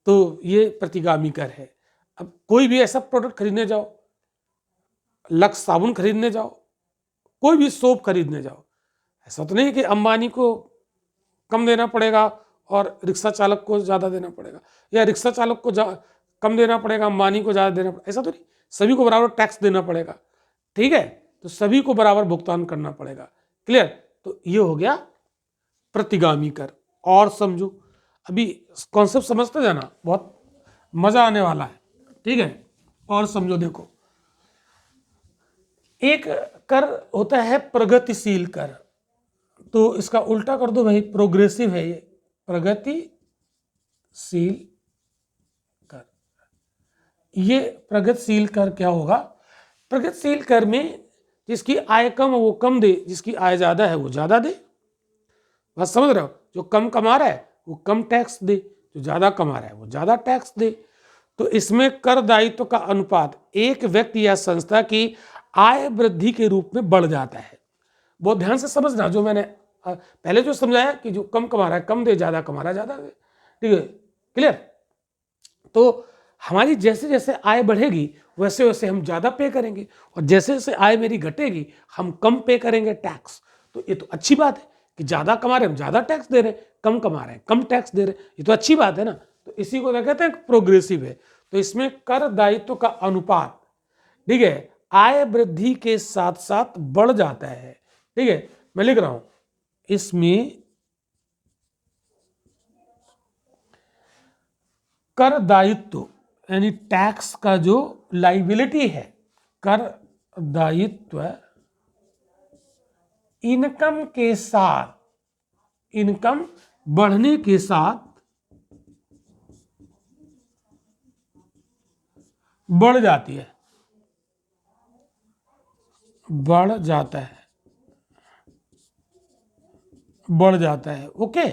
तो ये प्रतिगामी कर है। अब कोई भी ऐसा प्रोडक्ट खरीदने जाओ, लक्स साबुन खरीदने जाओ, कोई भी सोप खरीदने जाओ, ऐसा तो नहीं कि अंबानी को कम देना पड़ेगा और रिक्शा चालक को ज़्यादा देना पड़ेगा, या रिक्शा चालक को कम देना पड़ेगा, अंबानी को ज़्यादा देना पड़ेगा, ऐसा तो नहीं। सभी को बराबर टैक्स देना पड़ेगा। ठीक है, तो सभी को बराबर भुगतान करना पड़ेगा। क्लियर? तो ये हो गया प्रतिगामी कर। और समझो, अभी कॉन्सेप्ट समझते जाना, बहुत मजा आने वाला है। ठीक है, और समझो, देखो, एक कर होता है प्रगतिशील कर, तो इसका उल्टा कर दो भाई, प्रोग्रेसिव है ये, प्रगतिशील कर। ये प्रगतिशील कर क्या होगा, प्रगतिशील कर में जिसकी आय कम है वो कम दे, जिसकी आय ज्यादा है वो ज्यादा दे। बस समझ रहे हो? जो कम कमा रहा है वो कम टैक्स दे, जो ज्यादा कमा रहा है वो ज्यादा टैक्स दे। तो इसमें कर दायित्व का अनुपात एक व्यक्ति या संस्था की आय वृद्धि के रूप में बढ़ जाता है। बहुत ध्यान से समझना, जो मैंने पहले जो समझाया कि जो कम कमा रहा है कम दे, ज्यादा कमा रहा है ज्यादा दे। ठीक है, क्लियर? तो हमारी जैसे जैसे आय बढ़ेगी वैसे वैसे हम ज्यादा पे करेंगे, और जैसे जैसे आय मेरी घटेगी हम कम पे करेंगे टैक्स। तो ये तो अच्छी बात है कि ज्यादा कमा रहे हैं हम ज्यादा टैक्स दे रहे हैं, कम कमा रहे हैं कम टैक्स दे रहे हैं, ये तो अच्छी बात है ना। तो इसी को कहते हैं प्रोग्रेसिव है। तो इसमें कर दायित्व का अनुपात, ठीक है, आय वृद्धि के साथ साथ बढ़ जाता है। ठीक है, मैं लिख रहा हूं, इसमें कर दायित्व यानी टैक्स का जो लाइबिलिटी है, कर दायित्व इनकम के साथ, इनकम बढ़ने के साथ बढ़ जाती है, बढ़ जाता है, बढ़ जाता है। ओके,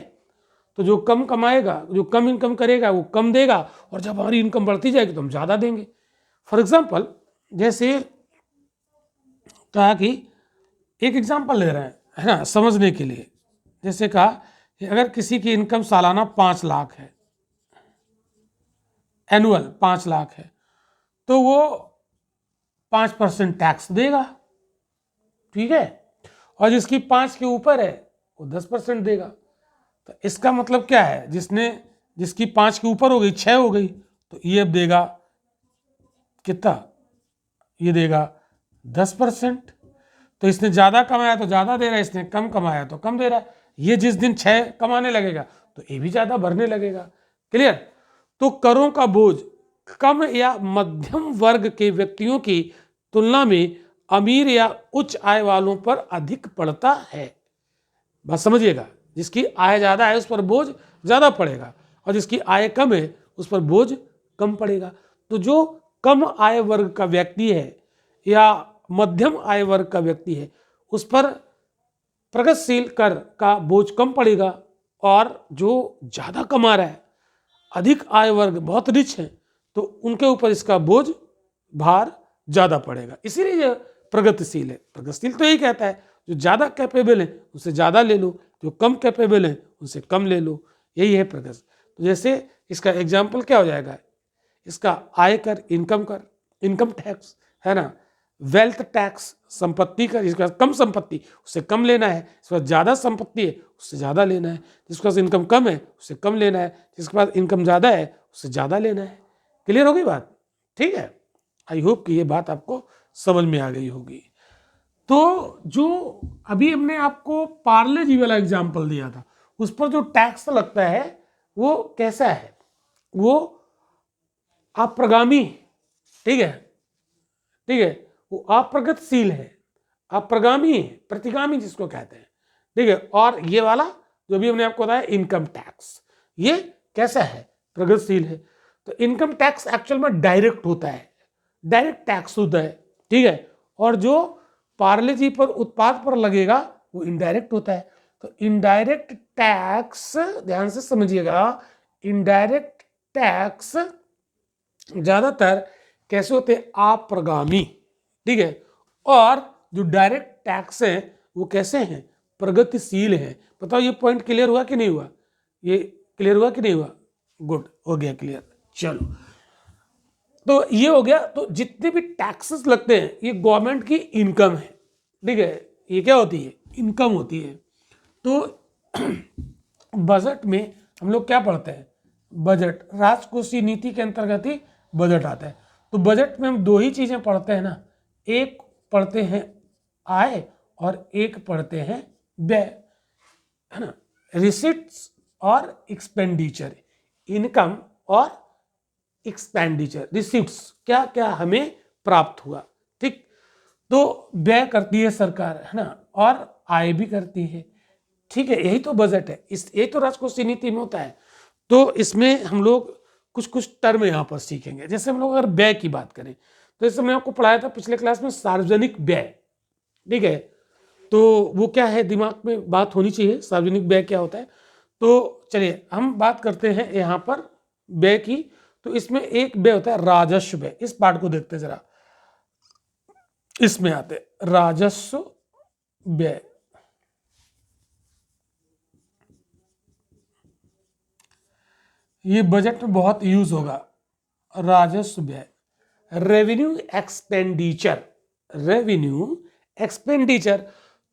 तो जो कम कमाएगा, जो कम इनकम करेगा वो कम देगा, और जब हमारी इनकम बढ़ती जाएगी तो हम ज़्यादा देंगे। फॉर एग्जाम्पल, जैसे कहा कि एक एग्जाम्पल ले रहे हैं, है ना, समझने के लिए। जैसे कहा कि अगर किसी की इनकम सालाना 5 लाख है, एनुअल 5 लाख है, तो वो 5% टैक्स देगा। ठीक है, और जिसकी 5 के ऊपर है वो 10% देगा। तो इसका मतलब क्या है, जिसकी 5 के ऊपर हो गई, 6 हो गई, तो ये अब देगा कितना, ये देगा 10%। तो इसने ज्यादा कमाया तो ज्यादा दे रहा है, इसने कम कमाया तो कम दे रहा है। ये जिस दिन 6 कमाने लगेगा तो ये भी ज्यादा भरने लगेगा। क्लियर? तो करों का बोझ कम या मध्यम वर्ग के व्यक्तियों की तुलना में अमीर या उच्च आय वालों पर अधिक पड़ता है। बस समझिएगा, जिसकी आय ज्यादा है उस पर बोझ ज्यादा पड़ेगा, और जिसकी आय कम है उस पर बोझ कम पड़ेगा। तो जो कम आय वर्ग का व्यक्ति है या मध्यम आय वर्ग का व्यक्ति है उस पर प्रगतिशील कर का बोझ कम पड़ेगा, और जो ज्यादा कमा रहा है, अधिक आय वर्ग, बहुत रिच है, तो उनके ऊपर इसका बोझ, भार ज्यादा पड़ेगा। इसीलिए यह प्रगतिशील है। प्रगतिशील तो यही कहता है जो ज्यादा कैपेबल है उससे ज्यादा ले लो, जो कम कैपेबल है उनसे कम ले लो, यही है प्रगति। तो जैसे इसका एग्जाम्पल क्या हो जाएगा, इसका आय कर, इनकम कर, इनकम टैक्स, है ना, वेल्थ टैक्स, संपत्ति कर, जिसके पास कम संपत्ति उससे कम लेना है, जिसके पास ज्यादा संपत्ति है उससे ज्यादा लेना है, जिसके पास इनकम कम है उससे कम लेना है, जिसके पास इनकम ज्यादा है उससे ज्यादा लेना है। क्लियर हो गई बात? ठीक है, आई होप कि ये बात आपको समझ में आ गई होगी। तो जो अभी हमने आपको पार्ले जी वाला एग्जाम्पल दिया था, उस पर जो टैक्स लगता है वो कैसा है, वो अप्रगामी ठीक है, ठीक है, वो अप्रगतिशील है, अप्रगामी है, प्रतिगामी जिसको कहते हैं, ठीक है। और ये वाला जो भी हमने आपको बताया इनकम टैक्स, ये कैसा है, प्रगतिशील है। तो इनकम टैक्स एक्चुअल में डायरेक्ट होता है, डायरेक्ट टैक्स होता है, ठीक है। और जो पार्ले जी पर उत्पाद पर लगेगा वो इनडायरेक्ट होता है। तो इनडायरेक्ट टैक्स, ध्यान से समझिएगा, इनडायरेक्ट टैक्स ज्यादातर कैसे होते हैं, अप्रगामी, ठीक है। और जो डायरेक्ट टैक्स है वो कैसे हैं, प्रगतिशील है। बताओ ये पॉइंट क्लियर हुआ कि नहीं हुआ, ये क्लियर हुआ कि नहीं हुआ, गुड, हो गया क्लियर। चलो, तो ये हो गया। तो जितने भी टैक्सेस लगते हैं ये गवर्नमेंट की इनकम है, ठीक है, ये क्या होती है, इनकम होती है। तो बजट में हम लोग क्या पढ़ते हैं, बजट, राजकोषीय नीति के अंतर्गत ही बजट आता है। तो बजट में हम दो ही चीजें पढ़ते हैं ना, एक पढ़ते हैं आय और एक पढ़ते हैं व्यय, है ना, रिसिट्स और एक्सपेंडिचर, इनकम और एक्सपेंडिचर, रिसिप्ट्स, क्या क्या हमें प्राप्त हुआ, ठीक। तो व्यय करती है सरकार, है ना, और आय भी करती है, ठीक है, यही तो बजट है, इस यही तो राजकोषीय नीति में होता है। तो इसमें हम लोग कुछ कुछ टर्म यहाँ पर सीखेंगे। जैसे हम लोग अगर व्यय की बात करें तो जैसे मैंने आपको पढ़ाया था पिछले क्लास में सार्वजनिक व्यय, ठीक है। तो वो क्या है, दिमाग में बात होनी चाहिए, सार्वजनिक व्यय क्या होता है। तो चलिए हम बात करते हैं यहाँ पर व्यय की। तो इसमें एक व्यय होता है राजस्व व्यय, इस पार्ट को देखते जरा, इसमें आते राजस्व व्यय। ये बजट में बहुत यूज होगा, राजस्व व्यय, रेवेन्यू एक्सपेंडिचर, रेवेन्यू एक्सपेंडिचर।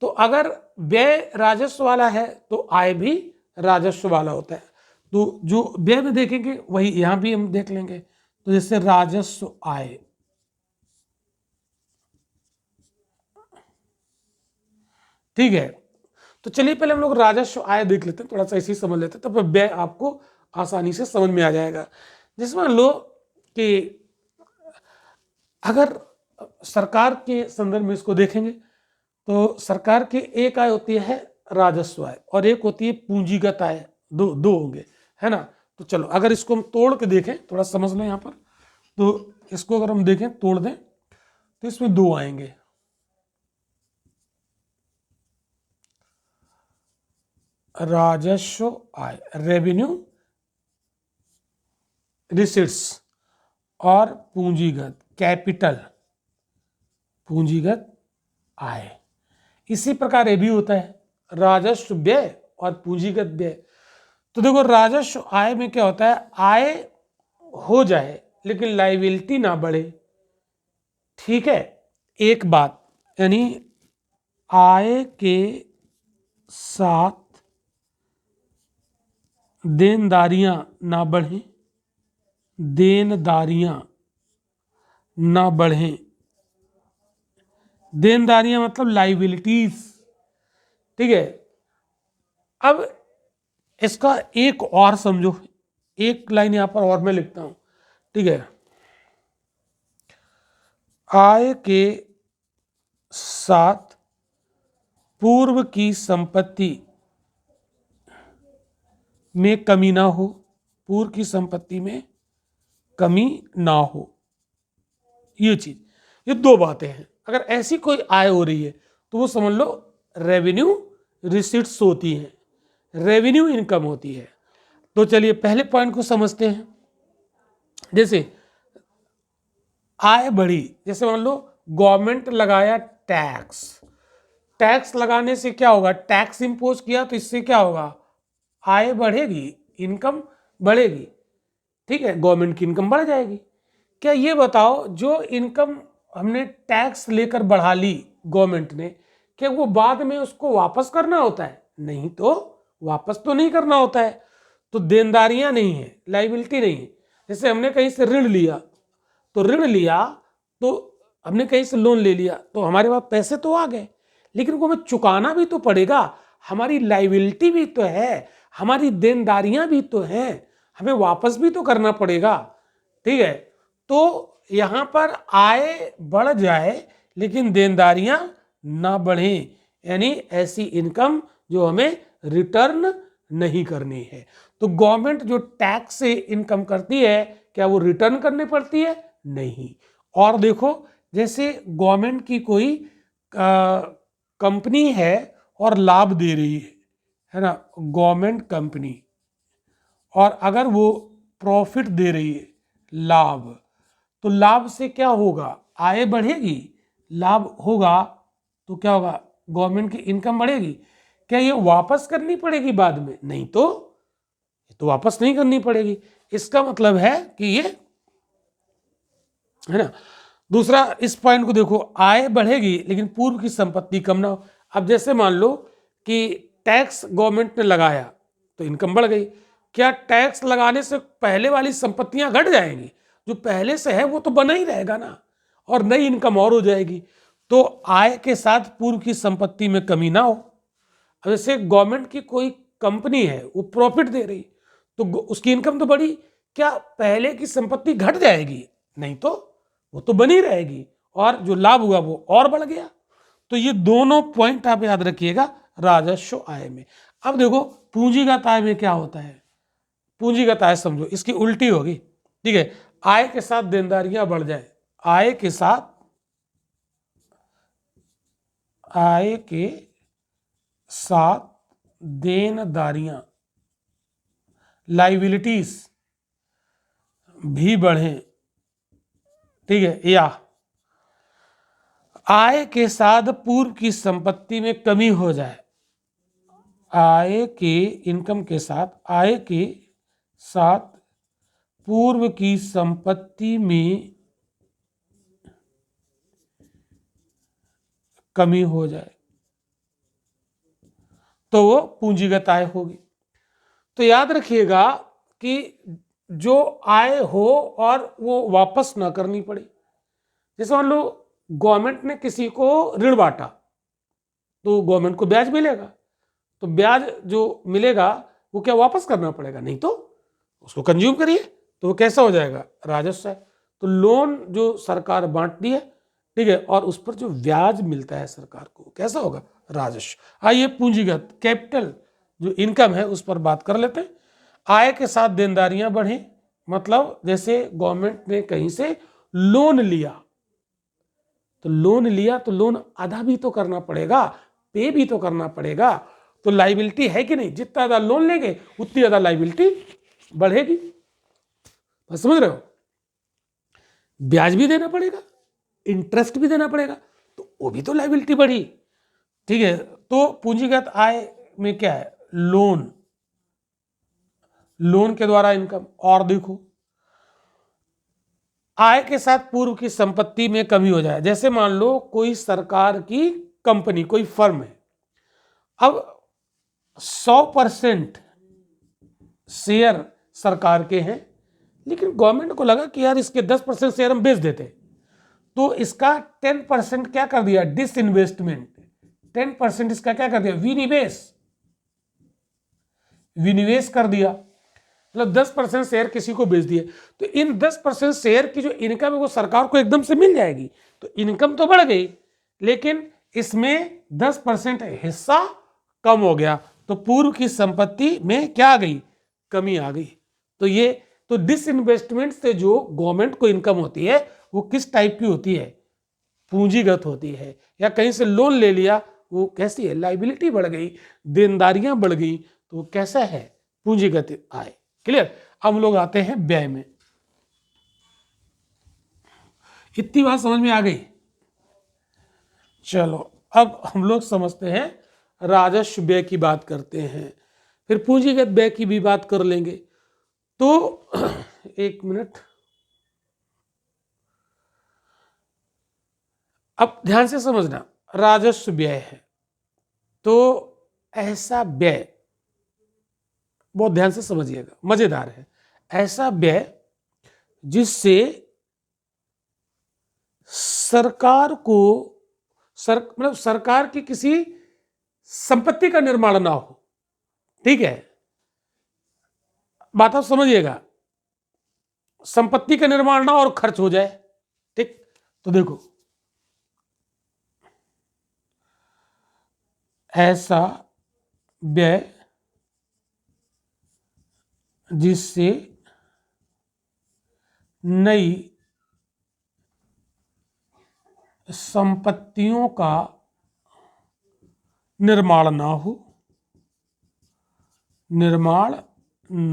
तो अगर व्यय राजस्व वाला है तो आय भी राजस्व वाला होता है। तो जो व्यय में देखेंगे वही यहां भी हम देख लेंगे। तो जैसे राजस्व आय, ठीक है। तो चलिए पहले हम लोग राजस्व आय देख लेते हैं, थोड़ा सा इसी समझ लेते हैं, तो व्यय आपको आसानी से समझ में आ जाएगा। जैसे मान लो कि अगर सरकार के संदर्भ में इसको देखेंगे तो सरकार की एक आय होती है राजस्व आय और एक होती है पूंजीगत आय, दो दो होंगे, है ना। तो चलो अगर इसको हम तोड़ के देखें, थोड़ा समझ लो यहाँ पर, तो इसको अगर हम देखें तोड़ दें तो इसमें दो आएंगे, राजस्व आय, रेवेन्यू रिसिट्स, और पूंजीगत कैपिटल, पूंजीगत आय। इसी प्रकार ये भी होता है राजस्व व्यय और पूंजीगत व्यय। तो देखो राजस्व आय में क्या होता है, आय हो जाए लेकिन लायबिलिटी ना बढ़े, ठीक है, एक बात, यानी आय के साथ देनदारियां ना बढ़े, देनदारियां ना बढ़े, देनदारियां मतलब लाइबिलिटीज, ठीक है। अब इसका एक और समझो, एक लाइन यहां पर और मैं लिखता हूं, ठीक है, आय के साथ पूर्व की संपत्ति में कमी ना हो, पूर्व की संपत्ति में कमी ना हो, ये चीज, ये दो बातें हैं। अगर ऐसी कोई आय हो रही है तो वो समझ लो रेवेन्यू रिसिट्स होती है, रेवेन्यू इनकम होती है। तो चलिए पहले पॉइंट को समझते हैं। जैसे आय बढ़ी, जैसे मान लो गवर्नमेंट लगाया टैक्स, टैक्स लगाने से क्या होगा, टैक्स इंपोज किया तो इससे क्या होगा, आय बढ़ेगी, इनकम बढ़ेगी, ठीक है, गवर्नमेंट की इनकम बढ़ जाएगी। क्या ये बताओ जो इनकम हमने टैक्स लेकर बढ़ा ली गवर्नमेंट ने, क्या वो बाद में उसको वापस करना होता है, नहीं, तो वापस तो नहीं करना होता है। तो देनदारियां नहीं है, लाइबिलिटी नहीं है। जैसे हमने कहीं से ऋण लिया, तो ऋण लिया तो हमने कहीं से लोन ले लिया तो हमारे पास पैसे तो आ गए, लेकिन वो हमें चुकाना भी तो पड़ेगा, हमारी लाइबिलिटी भी तो है, हमारी देनदारियां भी तो हैं, हमें वापस भी तो करना पड़ेगा, ठीक है। तो यहां पर आय बढ़ जाए लेकिन देनदारियां ना बढ़ें, यानी ऐसी इनकम जो हमें रिटर्न नहीं करनी है। तो गवर्नमेंट जो टैक्स से इनकम करती है, क्या वो रिटर्न करनी पड़ती है? नहीं। और देखो, जैसे गवर्नमेंट की कोई कंपनी है और लाभ दे रही है ना, गवर्नमेंट कंपनी, और अगर वो प्रॉफिट दे रही है, लाभ, तो लाभ से क्या होगा? आय बढ़ेगी, लाभ होगा तो क्या होगा? गवर्नमेंट की इनकम बढ़ेगी। क्या ये वापस करनी पड़ेगी बाद में? नहीं, तो वापस नहीं करनी पड़ेगी। इसका मतलब है कि ये, है ना। दूसरा, इस पॉइंट को देखो, आय बढ़ेगी लेकिन पूर्व की संपत्ति कम ना हो। अब जैसे मान लो कि टैक्स गवर्नमेंट ने लगाया तो इनकम बढ़ गई, क्या टैक्स लगाने से पहले वाली संपत्तियां घट जाएंगी? जो पहले से है वो तो बना ही रहेगा ना, और नई इनकम और हो जाएगी। तो आय के साथ पूर्व की संपत्ति में कमी ना हो। जैसे गवर्नमेंट की कोई कंपनी है, वो प्रॉफिट दे रही, तो उसकी इनकम तो बढ़ी, क्या पहले की संपत्ति घट जाएगी? नहीं, तो वो तो बनी रहेगी, और जो लाभ हुआ वो और बढ़ गया। तो ये दोनों पॉइंट आप याद रखिएगा राजस्व आय में। अब देखो, पूंजीगत आय में क्या होता है? पूंजीगत आय समझो, इसकी उल्टी होगी, ठीक है। आय के साथ देनदारियां बढ़ जाए, आय के साथ देनदारियां, लाइबिलिटीज भी बढ़े, ठीक है। या आय के साथ पूर्व की संपत्ति में कमी हो जाए, आय के इनकम के साथ, आय के साथ पूर्व की संपत्ति में कमी हो जाए तो वो पूंजीगत आय होगी। तो याद रखिएगा कि जो आय हो और वो वापस ना करनी पड़े। जैसे मान लो गवर्नमेंट ने किसी को ऋण बांटा, तो गवर्नमेंट को ब्याज मिलेगा, तो ब्याज जो मिलेगा वो क्या वापस करना पड़ेगा? नहीं, तो उसको कंज्यूम करिए, तो वो कैसा हो जाएगा? राजस्व है। तो लोन जो सरकार बांटती है, ठीक है, और उस पर जो ब्याज मिलता है सरकार को, कैसा होगा? राजस्व। आइए पूंजीगत कैपिटल जो इनकम है उस पर बात कर लेते हैं। आय के साथ देनदारियां बढ़े, मतलब जैसे गवर्नमेंट ने कहीं से लोन लिया, तो लोन आधा भी तो करना पड़ेगा, पे भी तो करना पड़ेगा। तो लाइबिलिटी है कि नहीं? जितना ज्यादा लोन लेंगे उतनी ज्यादा लाइबिलिटी बढ़ेगी। बस समझ रहे हो? ब्याज भी देना पड़ेगा, इंटरेस्ट भी देना पड़ेगा, तो वो भी तो लाइबिलिटी बढ़ी, ठीक है। तो पूंजीगत आय में क्या है? लोन, लोन के द्वारा इनकम। और देखो, आय के साथ पूर्व की संपत्ति में कमी हो जाए, जैसे मान लो कोई सरकार की कंपनी, कोई फर्म है, अब 100% शेयर सरकार के हैं, लेकिन गवर्नमेंट को लगा कि यार इसके 10% शेयर हम बेच देते, तो इसका 10% क्या कर दिया? डिसइन्वेस्टमेंट। 10% इसका क्या कर दिया? विनिवेश कर दिया, मतलब 10% शेयर किसी को बेच दिए, तो इन 10% शेयर की जो इनकम है वो सरकार को एकदम से मिल जाएगी। तो इनकम तो बढ़ गई, लेकिन इसमें 10% हिस्सा कम हो गया, तो पूर्व की संपत्ति में क्या आ गई? कमी आ गई। तो ये तो डिसइन्वेस्टमेंट से जो गवर्नमेंट को इनकम होती है वो किस टाइप की होती है? पूंजीगत होती है। या कहीं से लोन ले लिया, वो कैसी है? लाइबिलिटी बढ़ गई, देनदारियां बढ़ गई, तो वो कैसा है? पूंजीगत आय। क्लियर? अब हम लोग आते हैं व्यय में। इतनी बात समझ में आ गई? चलो अब हम लोग समझते हैं, राजस्व व्यय की बात करते हैं, फिर पूंजीगत व्यय की भी बात कर लेंगे। तो एक मिनट, अब ध्यान से समझना, राजस्व व्यय है तो ऐसा व्यय, बहुत ध्यान से समझिएगा, मजेदार है, ऐसा व्यय जिससे सरकार को मतलब सरकार की किसी संपत्ति का निर्माण ना हो, ठीक है। बात आप समझिएगा, संपत्ति का निर्माण ना और खर्च हो जाए, ठीक, तो देखो ऐसा व्यय जिससे नई संपत्तियों का निर्माण ना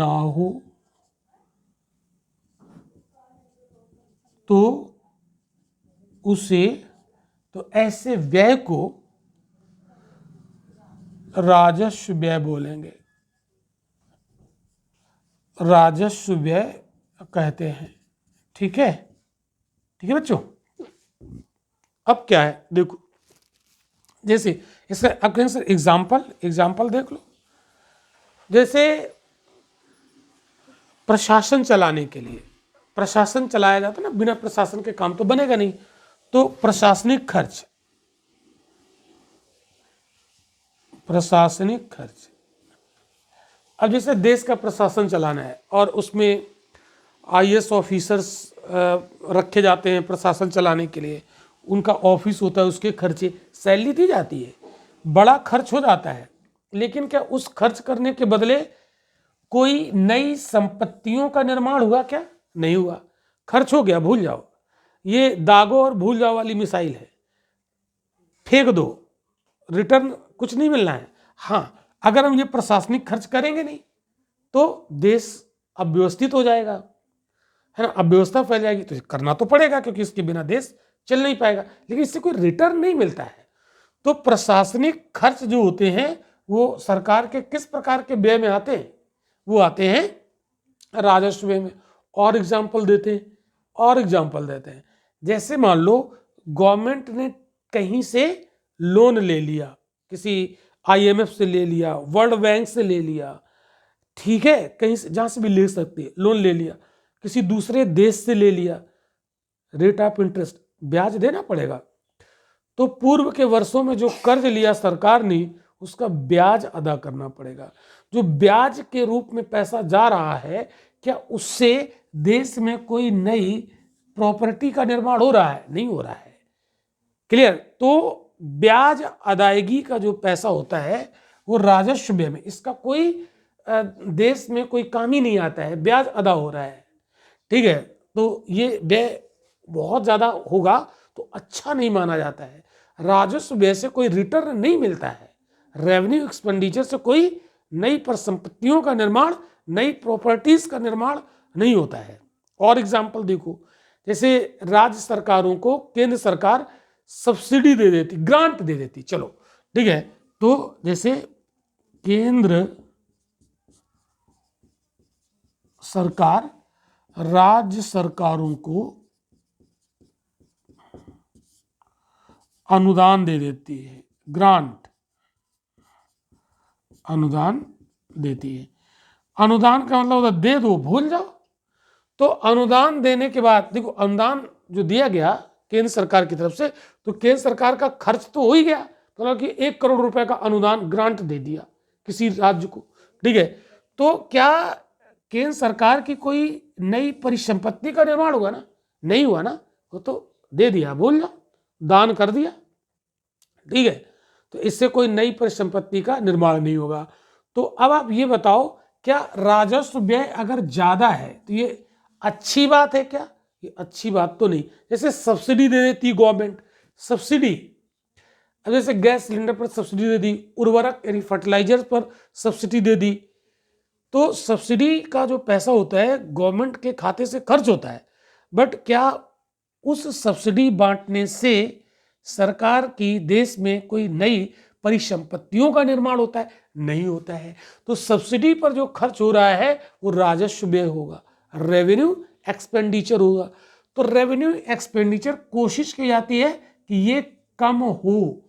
हो तो उसे, तो ऐसे व्यय को राजस्व व्यय बोलेंगे, राजस्व व्यय कहते हैं। ठीक है, ठीक है बच्चों। अब क्या है देखो, जैसे इसका अब कहें सर एग्जाम्पल देख लो। जैसे प्रशासन चलाने के लिए, प्रशासन चलाया जाता है ना, बिना प्रशासन के काम तो बनेगा नहीं, तो प्रशासनिक खर्च, अब जैसे देश का प्रशासन चलाना है और उसमें आईएएस ऑफिसर्स रखे जाते हैं प्रशासन चलाने के लिए, उनका ऑफिस होता है, उसके खर्चे, सैलरी दी जाती है, बड़ा खर्च हो जाता है। लेकिन क्या उस खर्च करने के बदले कोई नई संपत्तियों का निर्माण हुआ? क्या नहीं हुआ, खर्च हो गया, भूल जाओ। ये दागो और भूल जाओ वाली मिसाइल है, फेंक दो, रिटर्न कुछ नहीं मिलना है। हाँ, अगर हम ये प्रशासनिक खर्च करेंगे नहीं तो देश अव्यवस्थित हो जाएगा, है ना, अव्यवस्था फैल जाएगी, तो करना तो पड़ेगा क्योंकि इसके बिना देश चल नहीं पाएगा, लेकिन इससे कोई रिटर्न नहीं मिलता है। तो प्रशासनिक खर्च जो होते हैं वो सरकार के किस प्रकार के व्यय में आते हैं? वो आते हैं राजस्व व्यय में। और एग्जाम्पल देते हैं, जैसे मान लो गवर्नमेंट ने कहीं से लोन ले लिया, किसी आईएमएफ से ले लिया, वर्ल्ड बैंक से ले लिया, ठीक है, कहीं से जहां से भी ले सकती है, लोन ले लिया, किसी दूसरे देश से ले लिया, रेट ऑफ इंटरेस्ट, ब्याज देना पड़ेगा। तो पूर्व के वर्षों में जो कर्ज लिया सरकार ने, उसका ब्याज अदा करना पड़ेगा। जो ब्याज के रूप में पैसा जा रहा है, क्या उससे देश में कोई नई प्रॉपर्टी का निर्माण हो रहा है? नहीं हो रहा है। क्लियर? तो ब्याज अदायगी का जो पैसा होता है वो राजस्व व्यय में, इसका कोई देश में कोई काम ही नहीं आता है, ब्याज अदा हो रहा है। ठीक है, तो ये व्यय बहुत ज्यादा होगा तो अच्छा नहीं माना जाता है। राजस्व व्यय से कोई रिटर्न नहीं मिलता है, रेवेन्यू एक्सपेंडिचर से कोई नई परिसंपत्तियों का निर्माण, नई प्रॉपर्टीज का निर्माण नहीं होता है। और एग्जाम्पल देखो, जैसे राज्य सरकारों को केंद्र सरकार सब्सिडी दे देती, ग्रांट दे देती, चलो ठीक है, तो जैसे केंद्र सरकार राज्य सरकारों को अनुदान दे देती है, ग्रांट, अनुदान देती है। अनुदान का मतलब होता दे दो, भूल जाओ। तो अनुदान देने के बाद देखो, अनुदान जो दिया गया केंद्र सरकार की तरफ से, तो केंद्र सरकार का खर्च तो हो ही गया, तो मतलब कि 1 करोड़ रुपए का अनुदान ग्रांट दे दिया किसी राज्य को। ठीक है, तो क्या केंद्र सरकार की कोई नई परिसंपत्ति का निर्माण हुआ? ना, नहीं हुआ ना, वो तो दे दिया, भूल जाओ, दान कर दिया। ठीक है, तो इससे कोई नई परिसंपत्ति का निर्माण नहीं होगा। तो अब आप ये बताओ, क्या राजस्व व्यय अगर ज्यादा है तो ये अच्छी बात है क्या? ये अच्छी बात तो नहीं। जैसे सब्सिडी दे देती गवर्नमेंट, सब्सिडी, अब जैसे गैस सिलेंडर पर सब्सिडी दे दी, उर्वरक यानी फर्टिलाइजर पर सब्सिडी दे दी, तो सब्सिडी का जो पैसा होता है गवर्नमेंट के खाते से खर्च होता है, बट क्या उस सब्सिडी बांटने से सरकार की देश में कोई नई परिसंपत्तियों का निर्माण होता है? नहीं होता है। तो सब्सिडी पर जो खर्च हो रहा है वो राजस्व व्यय होगा, रेवेन्यू एक्सपेंडिचर होगा। तो रेवेन्यू एक्सपेंडिचर कोशिश की जाती है कि ये कम हो,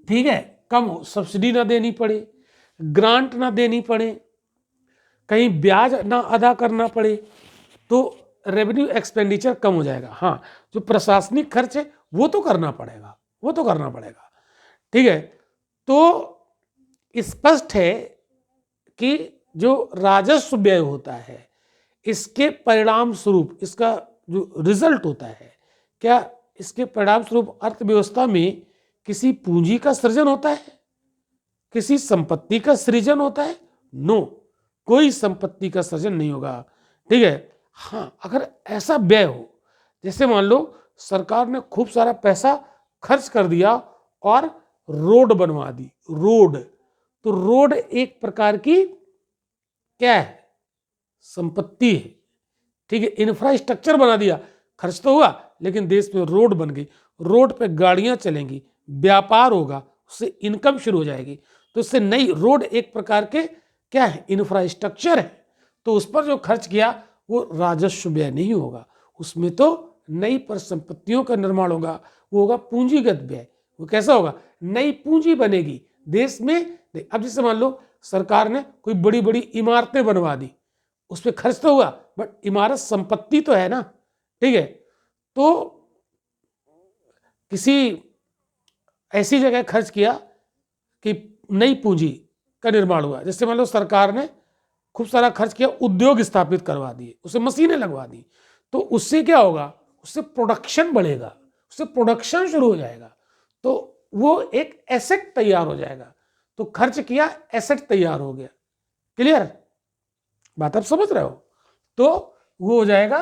ठीक है, कम हो, सब्सिडी ना देनी पड़े, ग्रांट ना देनी पड़े, कहीं ब्याज ना अदा करना पड़े, तो रेवेन्यू एक्सपेंडिचर कम हो जाएगा। हाँ, जो प्रशासनिक खर्च है वो तो करना पड़ेगा, वो तो करना पड़ेगा। ठीक है, तो स्पष्ट है कि जो राजस्व व्यय होता है, इसके परिणाम स्वरूप, इसका जो रिजल्ट होता है, क्या इसके परिणाम स्वरूप अर्थव्यवस्था में किसी पूंजी का सृजन होता है, किसी संपत्ति का सृजन होता है? नो, कोई संपत्ति का सृजन नहीं होगा। ठीक है। हाँ, अगर ऐसा व्यय हो, जैसे मान लो सरकार ने खूब सारा पैसा खर्च कर दिया और रोड बनवा दी, रोड, तो रोड एक प्रकार की क्या है, संपत्ति है। ठीक है। इंफ्रास्ट्रक्चर बना दिया, खर्च तो हुआ लेकिन देश में रोड बन गई, रोड पे गाड़ियां चलेंगी, व्यापार होगा, उससे इनकम शुरू हो जाएगी। तो इससे नई रोड एक प्रकार के क्या है, इंफ्रास्ट्रक्चर है। तो उस पर जो खर्च किया वो राजस्व व्यय नहीं होगा, उसमें तो नई परिसंपत्तियों का निर्माण होगा, वो होगा पूंजीगत व्यय। वो कैसा होगा, नई पूंजी बनेगी देश में। अब जैसे मान लो सरकार ने कोई बड़ी बड़ी इमारतें बनवा दी, उस पर खर्च तो हुआ बट इमारत संपत्ति तो है ना। ठीक है। तो किसी ऐसी जगह खर्च किया कि नई पूंजी का निर्माण हुआ, जैसे मान लो सरकार ने खूब सारा खर्च किया, उद्योग स्थापित करवा दिए, उसे मशीनें लगवा दी, तो उससे क्या होगा, उससे प्रोडक्शन बढ़ेगा, उससे प्रोडक्शन शुरू हो जाएगा, तो वो एक एसेट तैयार हो जाएगा। तो खर्च किया, एसेट तैयार हो गया। क्लियर, बात आप समझ रहे हो? तो वो हो जाएगा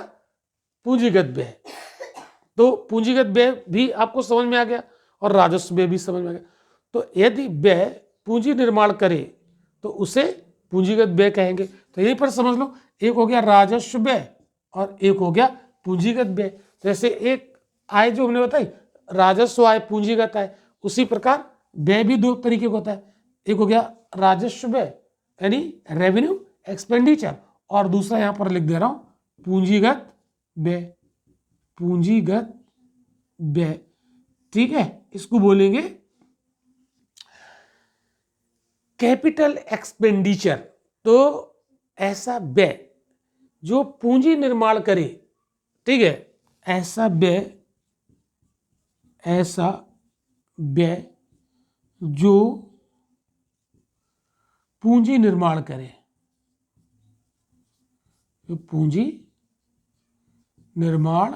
पूंजीगत व्यय। तो पूंजीगत व्यय भी आपको समझ में आ गया और राजस्व व्यय भी समझ में आ गया। तो यदि व्यय पूंजी निर्माण करे तो उसे पूंजीगत व्यय कहेंगे। तो यहीं पर समझ लो, एक हो गया राजस्व व्यय और एक हो गया पूंजीगत व्यय। जैसे एक आय जो हमने बताई, राजस्व आय, पूंजीगत आय, उसी प्रकार व्यय भी दो तरीके का होता है। एक हो गया राजस्व व्यय यानी रेवेन्यू एक्सपेंडिचर, और दूसरा यहां पर लिख दे रहा हूं पूंजीगत व्यय, पूंजीगत व्यय। ठीक है, इसको बोलेंगे कैपिटल एक्सपेंडिचर। तो ऐसा व्यय जो पूंजी निर्माण करे, ठीक है, ऐसा व्यय जो पूंजी निर्माण करे, जो पूंजी निर्माण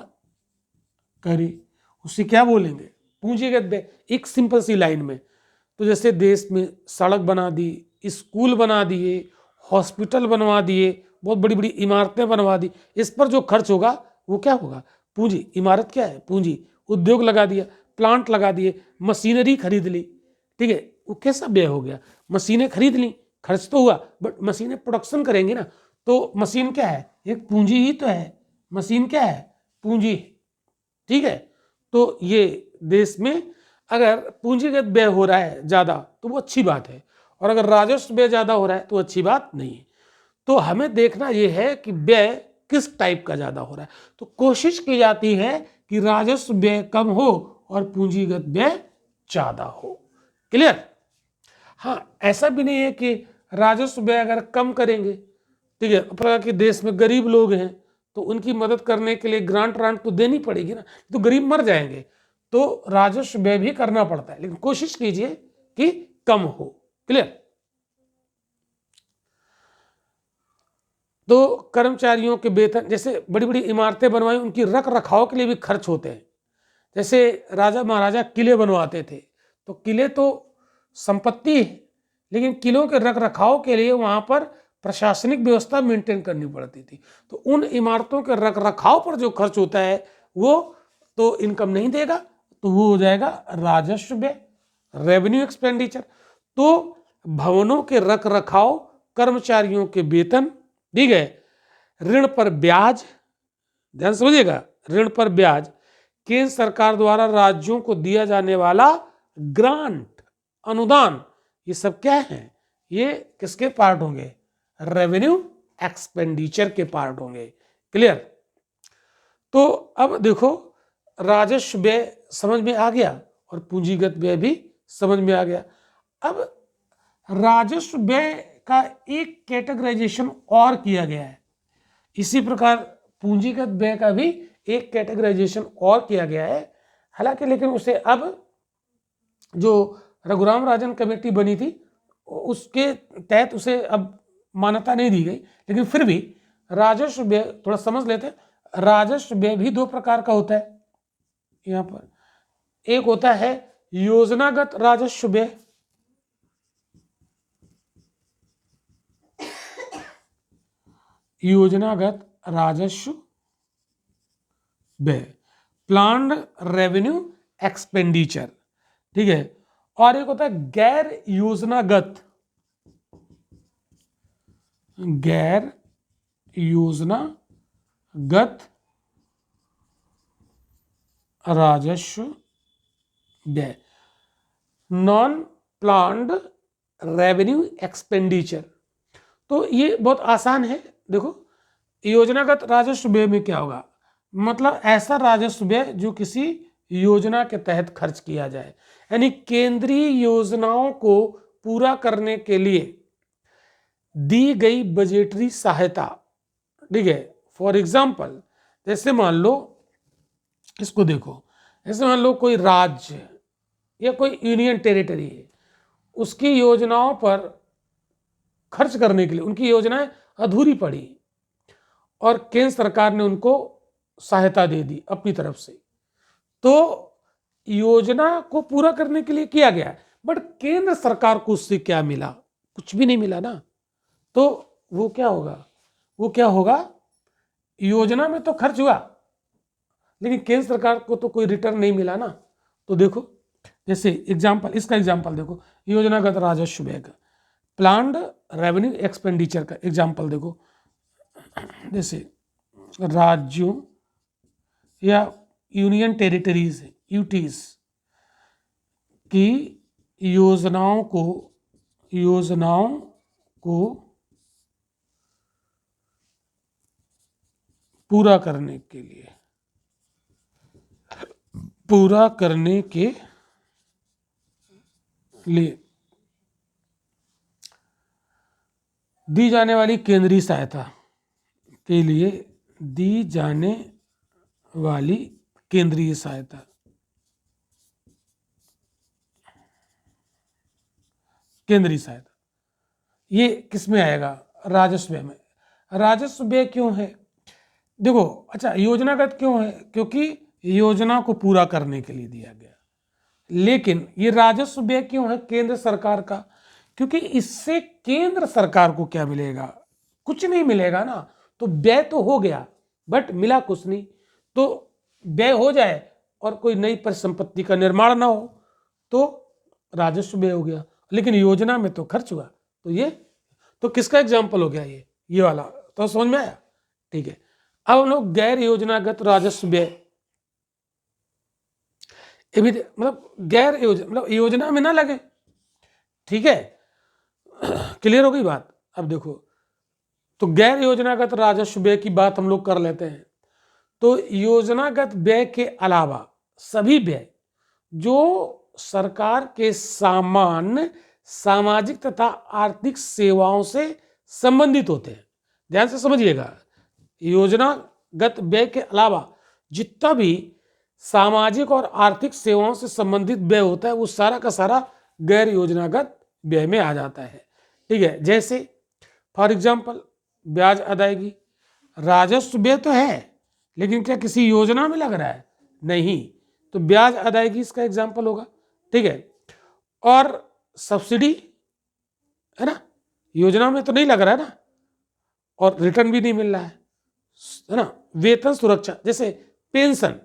करे, उसे क्या बोलेंगे, पूंजीगत व्यय। एक सिंपल सी लाइन में, तो जैसे देश में सड़क बना दी, स्कूल बना दिए, हॉस्पिटल बनवा दिए, बहुत बड़ी बड़ी इमारतें बनवा दी, इस पर जो खर्च होगा वो क्या होगा, पूंजी। इमारत क्या है, पूंजी। उद्योग लगा दिया, प्लांट लगा दिए, मशीनरी खरीद ली, ठीक है, वो कैसा व्यय हो गया, मशीनें खरीद ली, खर्च तो हुआ बट मशीनें प्रोडक्शन करेंगे ना, तो मशीन क्या है, एक पूंजी ही तो है। मशीन क्या है, पूंजी। ठीक है। तो ये देश में अगर पूंजीगत व्यय हो रहा है ज्यादा तो वो अच्छी बात है, और अगर राजस्व व्यय ज्यादा हो रहा है तो अच्छी बात नहीं है। तो हमें देखना यह है कि व्यय किस टाइप का ज्यादा हो रहा है। तो कोशिश की जाती है कि राजस्व व्यय कम हो और पूंजीगत व्यय ज्यादा हो। क्लियर? हाँ, ऐसा भी नहीं है कि राजस्व व्यय अगर कम करेंगे, ठीक है, अपना कि देश में गरीब लोग हैं तो उनकी मदद करने के लिए ग्रांट व्रांट तो देनी पड़ेगी ना, तो गरीब मर जाएंगे। तो राजस्व व्यय भी करना पड़ता है, लेकिन कोशिश कीजिए कि कम हो। क्लियर? तो कर्मचारियों के वेतन, जैसे बड़ी बड़ी इमारतें बनवाई, उनकी रख रखाव के लिए भी खर्च होते हैं। जैसे राजा महाराजा किले बनवाते थे, तो किले तो संपत्ति है, लेकिन किलों के रख रखाव के लिए वहां पर प्रशासनिक व्यवस्था मेंटेन करनी पड़ती थी। तो उन इमारतों के रख रखाव पर जो खर्च होता है वो तो इनकम नहीं देगा, तो वो हो जाएगा राजस्व व्यय, रेवेन्यू एक्सपेंडिचर। तो भवनों के रख रखाव, कर्मचारियों के वेतन, ठीक है, ऋण पर ब्याज, ध्यान समझिएगा, ऋण पर ब्याज, केंद्र सरकार द्वारा राज्यों को दिया जाने वाला ग्रांट, अनुदान, ये सब क्या है, ये किसके पार्ट होंगे, रेवेन्यू एक्सपेंडिचर के पार्ट होंगे। क्लियर? तो अब देखो, राजस्व व्यय समझ में आ गया और पूंजीगत व्यय भी समझ में आ गया। अब राजस्व व्यय का एक कैटेगराइजेशन और किया गया है, इसी प्रकार पूंजीगत व्यय का भी एक कैटेगराइजेशन और किया गया है। हालांकि लेकिन उसे अब जो रघुराम राजन कमेटी बनी थी उसके तहत उसे अब मान्यता नहीं दी गई, लेकिन फिर भी राजस्व व्यय थोड़ा समझ लेते हैं। राजस्व व्यय भी दो प्रकार का होता है। यहाँ पर एक होता है योजनागत राजस्व व्यय, योजनागत राजस्व व्यय, प्लान्ड रेवेन्यू एक्सपेंडिचर, ठीक है। और एक होता है गैर योजनागत, गैर योजनागत राजस्व व्यय, नॉन प्लान्ड रेवेन्यू एक्सपेंडिचर। तो ये बहुत आसान है। देखो योजनागत राजस्व व्यय में क्या होगा, मतलब ऐसा राजस्व व्यय जो किसी योजना के तहत खर्च किया जाए, यानी केंद्रीय योजनाओं को पूरा करने के लिए दी गई बजटरी सहायता, ठीक है। फॉर एग्जाम्पल जैसे मान लो, इसको देखो, जैसे मान लो कोई राज्य या कोई यूनियन टेरिटरी है, उसकी योजनाओं पर खर्च करने के लिए उनकी योजनाएं अधूरी पड़ी और केंद्र सरकार ने उनको सहायता दे दी अपनी तरफ से, तो योजना को पूरा करने के लिए किया गया, बट केंद्र सरकार को उससे क्या मिला, कुछ भी नहीं मिला ना। तो वो क्या होगा, वो क्या होगा, योजना में तो खर्च हुआ लेकिन केंद्र सरकार को तो कोई रिटर्न नहीं मिला ना। तो देखो जैसे एग्जाम्पल, इसका एग्जाम्पल देखो, योजनागत राजस्व व्यय का, प्लान्ड रेवेन्यू एक्सपेंडिचर का एग्जाम्पल देखो, जैसे राज्यों या यूनियन टेरिटरीज यूटीज की योजनाओं को पूरा करने के लिए दी जाने वाली केंद्रीय सहायता के लिए दी जाने वाली केंद्रीय सहायता, केंद्रीय सहायता ये किस में आएगा, राजस्व व्यय में। राजस्व व्यय क्यों है, देखो अच्छा योजनागत क्यों है, क्योंकि योजना को पूरा करने के लिए दिया गया। लेकिन ये राजस्व व्यय क्यों है केंद्र सरकार का, क्योंकि इससे केंद्र सरकार को क्या मिलेगा, कुछ नहीं मिलेगा ना। तो व्यय तो हो गया बट मिला कुछ नहीं। तो व्यय हो जाए और कोई नई परिसंपत्ति का निर्माण ना हो तो राजस्व व्यय हो गया, लेकिन योजना में तो खर्च हुआ। तो ये तो किसका एग्जाम्पल हो गया, ये वाला, तो समझ में आया, ठीक है। अब हम लोग गैर योजनागत राजस्व व्यय, ये भी मतलब गैर योजना मतलब योजना में ना लगे, ठीक है। क्लियर हो गई बात। अब देखो तो गैर योजनागत राजस्व व्यय की बात हम लोग कर लेते हैं। तो योजनागत व्यय के अलावा सभी व्यय जो सरकार के सामान्य सामाजिक तथा आर्थिक सेवाओं से संबंधित होते हैं, ध्यान से समझिएगा, योजनागत व्यय के अलावा जितना भी सामाजिक और आर्थिक सेवाओं से संबंधित व्यय होता है वो सारा का सारा गैर योजनागत व्यय में आ जाता है, ठीक है। जैसे फॉर एग्जाम्पल ब्याज अदायगी, राजस्व व्यय तो है लेकिन क्या किसी योजना में लग रहा है, नहीं, तो ब्याज अदायगी इसका एग्जाम्पल होगा, ठीक है। और सब्सिडी है ना, योजना में तो नहीं लग रहा है ना और रिटर्न भी नहीं मिल रहा है ना। वेतन सुरक्षा, जैसे पेंशन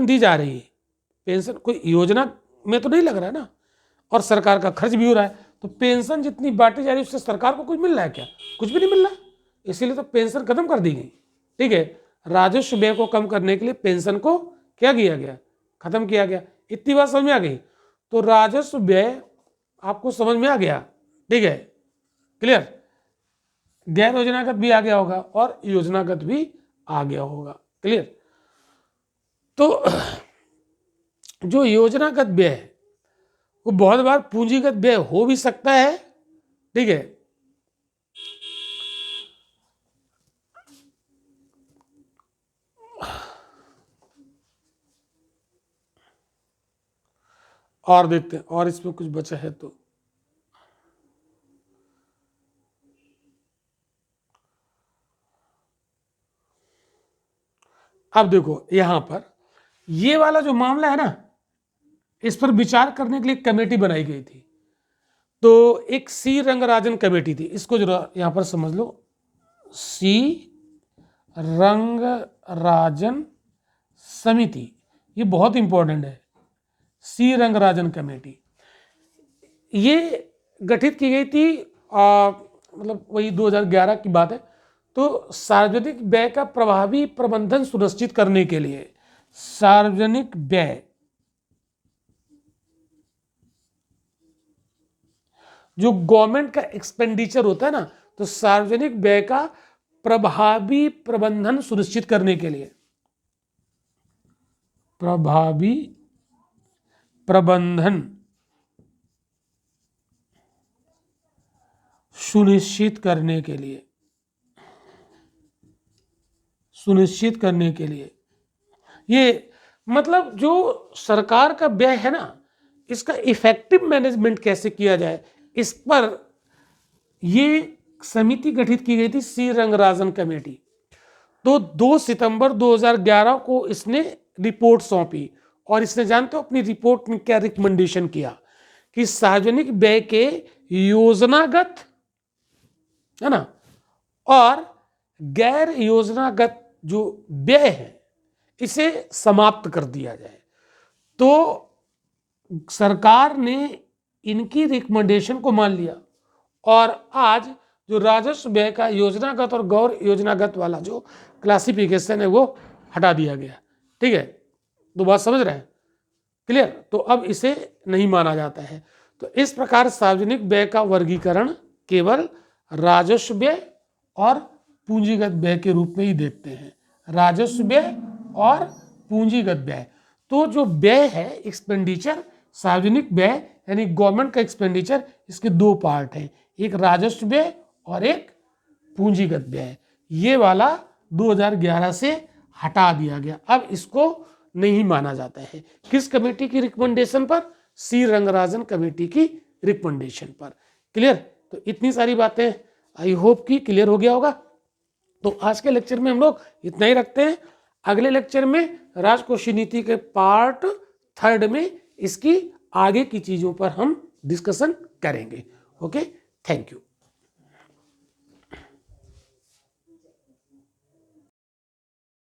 दी जा रही है, पेंशन कोई योजना में तो नहीं लग रहा है ना और सरकार का खर्च भी हो रहा है, तो पेंशन जितनी बांटी जा रही है उससे सरकार को कुछ मिल रहा है क्या, कुछ भी नहीं मिल रहा, इसीलिए तो पेंशन खत्म कर दी गई, ठीक है। राजस्व व्यय को कम करने के लिए पेंशन को क्या किया गया, खत्म किया गया। इतनी बात समझ में आ गई। तो राजस्व व्यय आपको समझ में आ गया, ठीक है, क्लियर। गैर योजनागत भी आ गया होगा और योजनागत भी आ गया होगा, क्लियर। तो जो योजनागत व्यय है वो बहुत बार पूंजीगत व्यय हो भी सकता है, ठीक है। और देखते हैं और इसमें कुछ बचा है तो अब देखो यहां पर ये वाला जो मामला है ना, इस पर विचार करने के लिए कमेटी बनाई गई थी। तो एक सी रंगराजन कमेटी थी, इसको जरा यहां पर समझ लो, सी रंगराजन समिति, ये बहुत इंपॉर्टेंट है। सी रंगराजन कमेटी ये गठित की गई थी, मतलब वही 2011 की बात है। तो सार्वजनिक व्यय का प्रभावी प्रबंधन सुनिश्चित करने के लिए, सार्वजनिक व्यय जो गवर्नमेंट का एक्सपेंडिचर होता है ना, तो सार्वजनिक व्यय का प्रभावी प्रबंधन सुनिश्चित करने के लिए, प्रभावी प्रबंधन सुनिश्चित करने के लिए ये मतलब जो सरकार का व्यय है ना, इसका इफेक्टिव मैनेजमेंट कैसे किया जाए, इस पर ये समिति गठित की गई थी, सी रंगराजन कमेटी। तो 2 सितंबर 2011 को इसने रिपोर्ट सौंपी, और इसने जानते हो अपनी रिपोर्ट में क्या रिकमेंडेशन किया कि सार्वजनिक व्यय के योजनागत, है ना, और गैर योजनागत जो व्यय है इसे समाप्त कर दिया जाए। तो सरकार ने इनकी रिकमेंडेशन को मान लिया, और आज जो राजस्व व्यय का योजनागत और गैर योजनागत वाला जो क्लासिफिकेशन है वो हटा दिया गया। ठीक है, तो बात समझ रहे हैं, क्लियर। तो अब इसे नहीं माना जाता है। तो इस प्रकार सार्वजनिक व्यय का वर्गीकरण केवल राजस्व व्यय और पूंजीगत व्यय के रूप में ही देखते हैं, राजस्व व्यय और पूंजीगत व्यय। तो जो व्यय है, एक्सपेंडिचर, सार्वजनिक व्यय यानी गवर्नमेंट का एक्सपेंडिचर, इसके दो पार्ट हैं, एक राजस्व व्यय और एक पूंजीगत व्यय। ये वाला 2011 से हटा दिया गया, अब इसको नहीं माना जाता है। किस कमेटी की रिकमेंडेशन पर? सी रंगराजन कमेटी की रिकमेंडेशन पर। क्लियर। तो इतनी सारी बातें आई होप कि क्लियर हो गया होगा। तो आज के लेक्चर में हम लोग इतना ही रखते हैं। अगले लेक्चर में राजकोषीय नीति के पार्ट 3 में इसकी आगे की चीजों पर हम डिस्कशन करेंगे। Okay, thank you.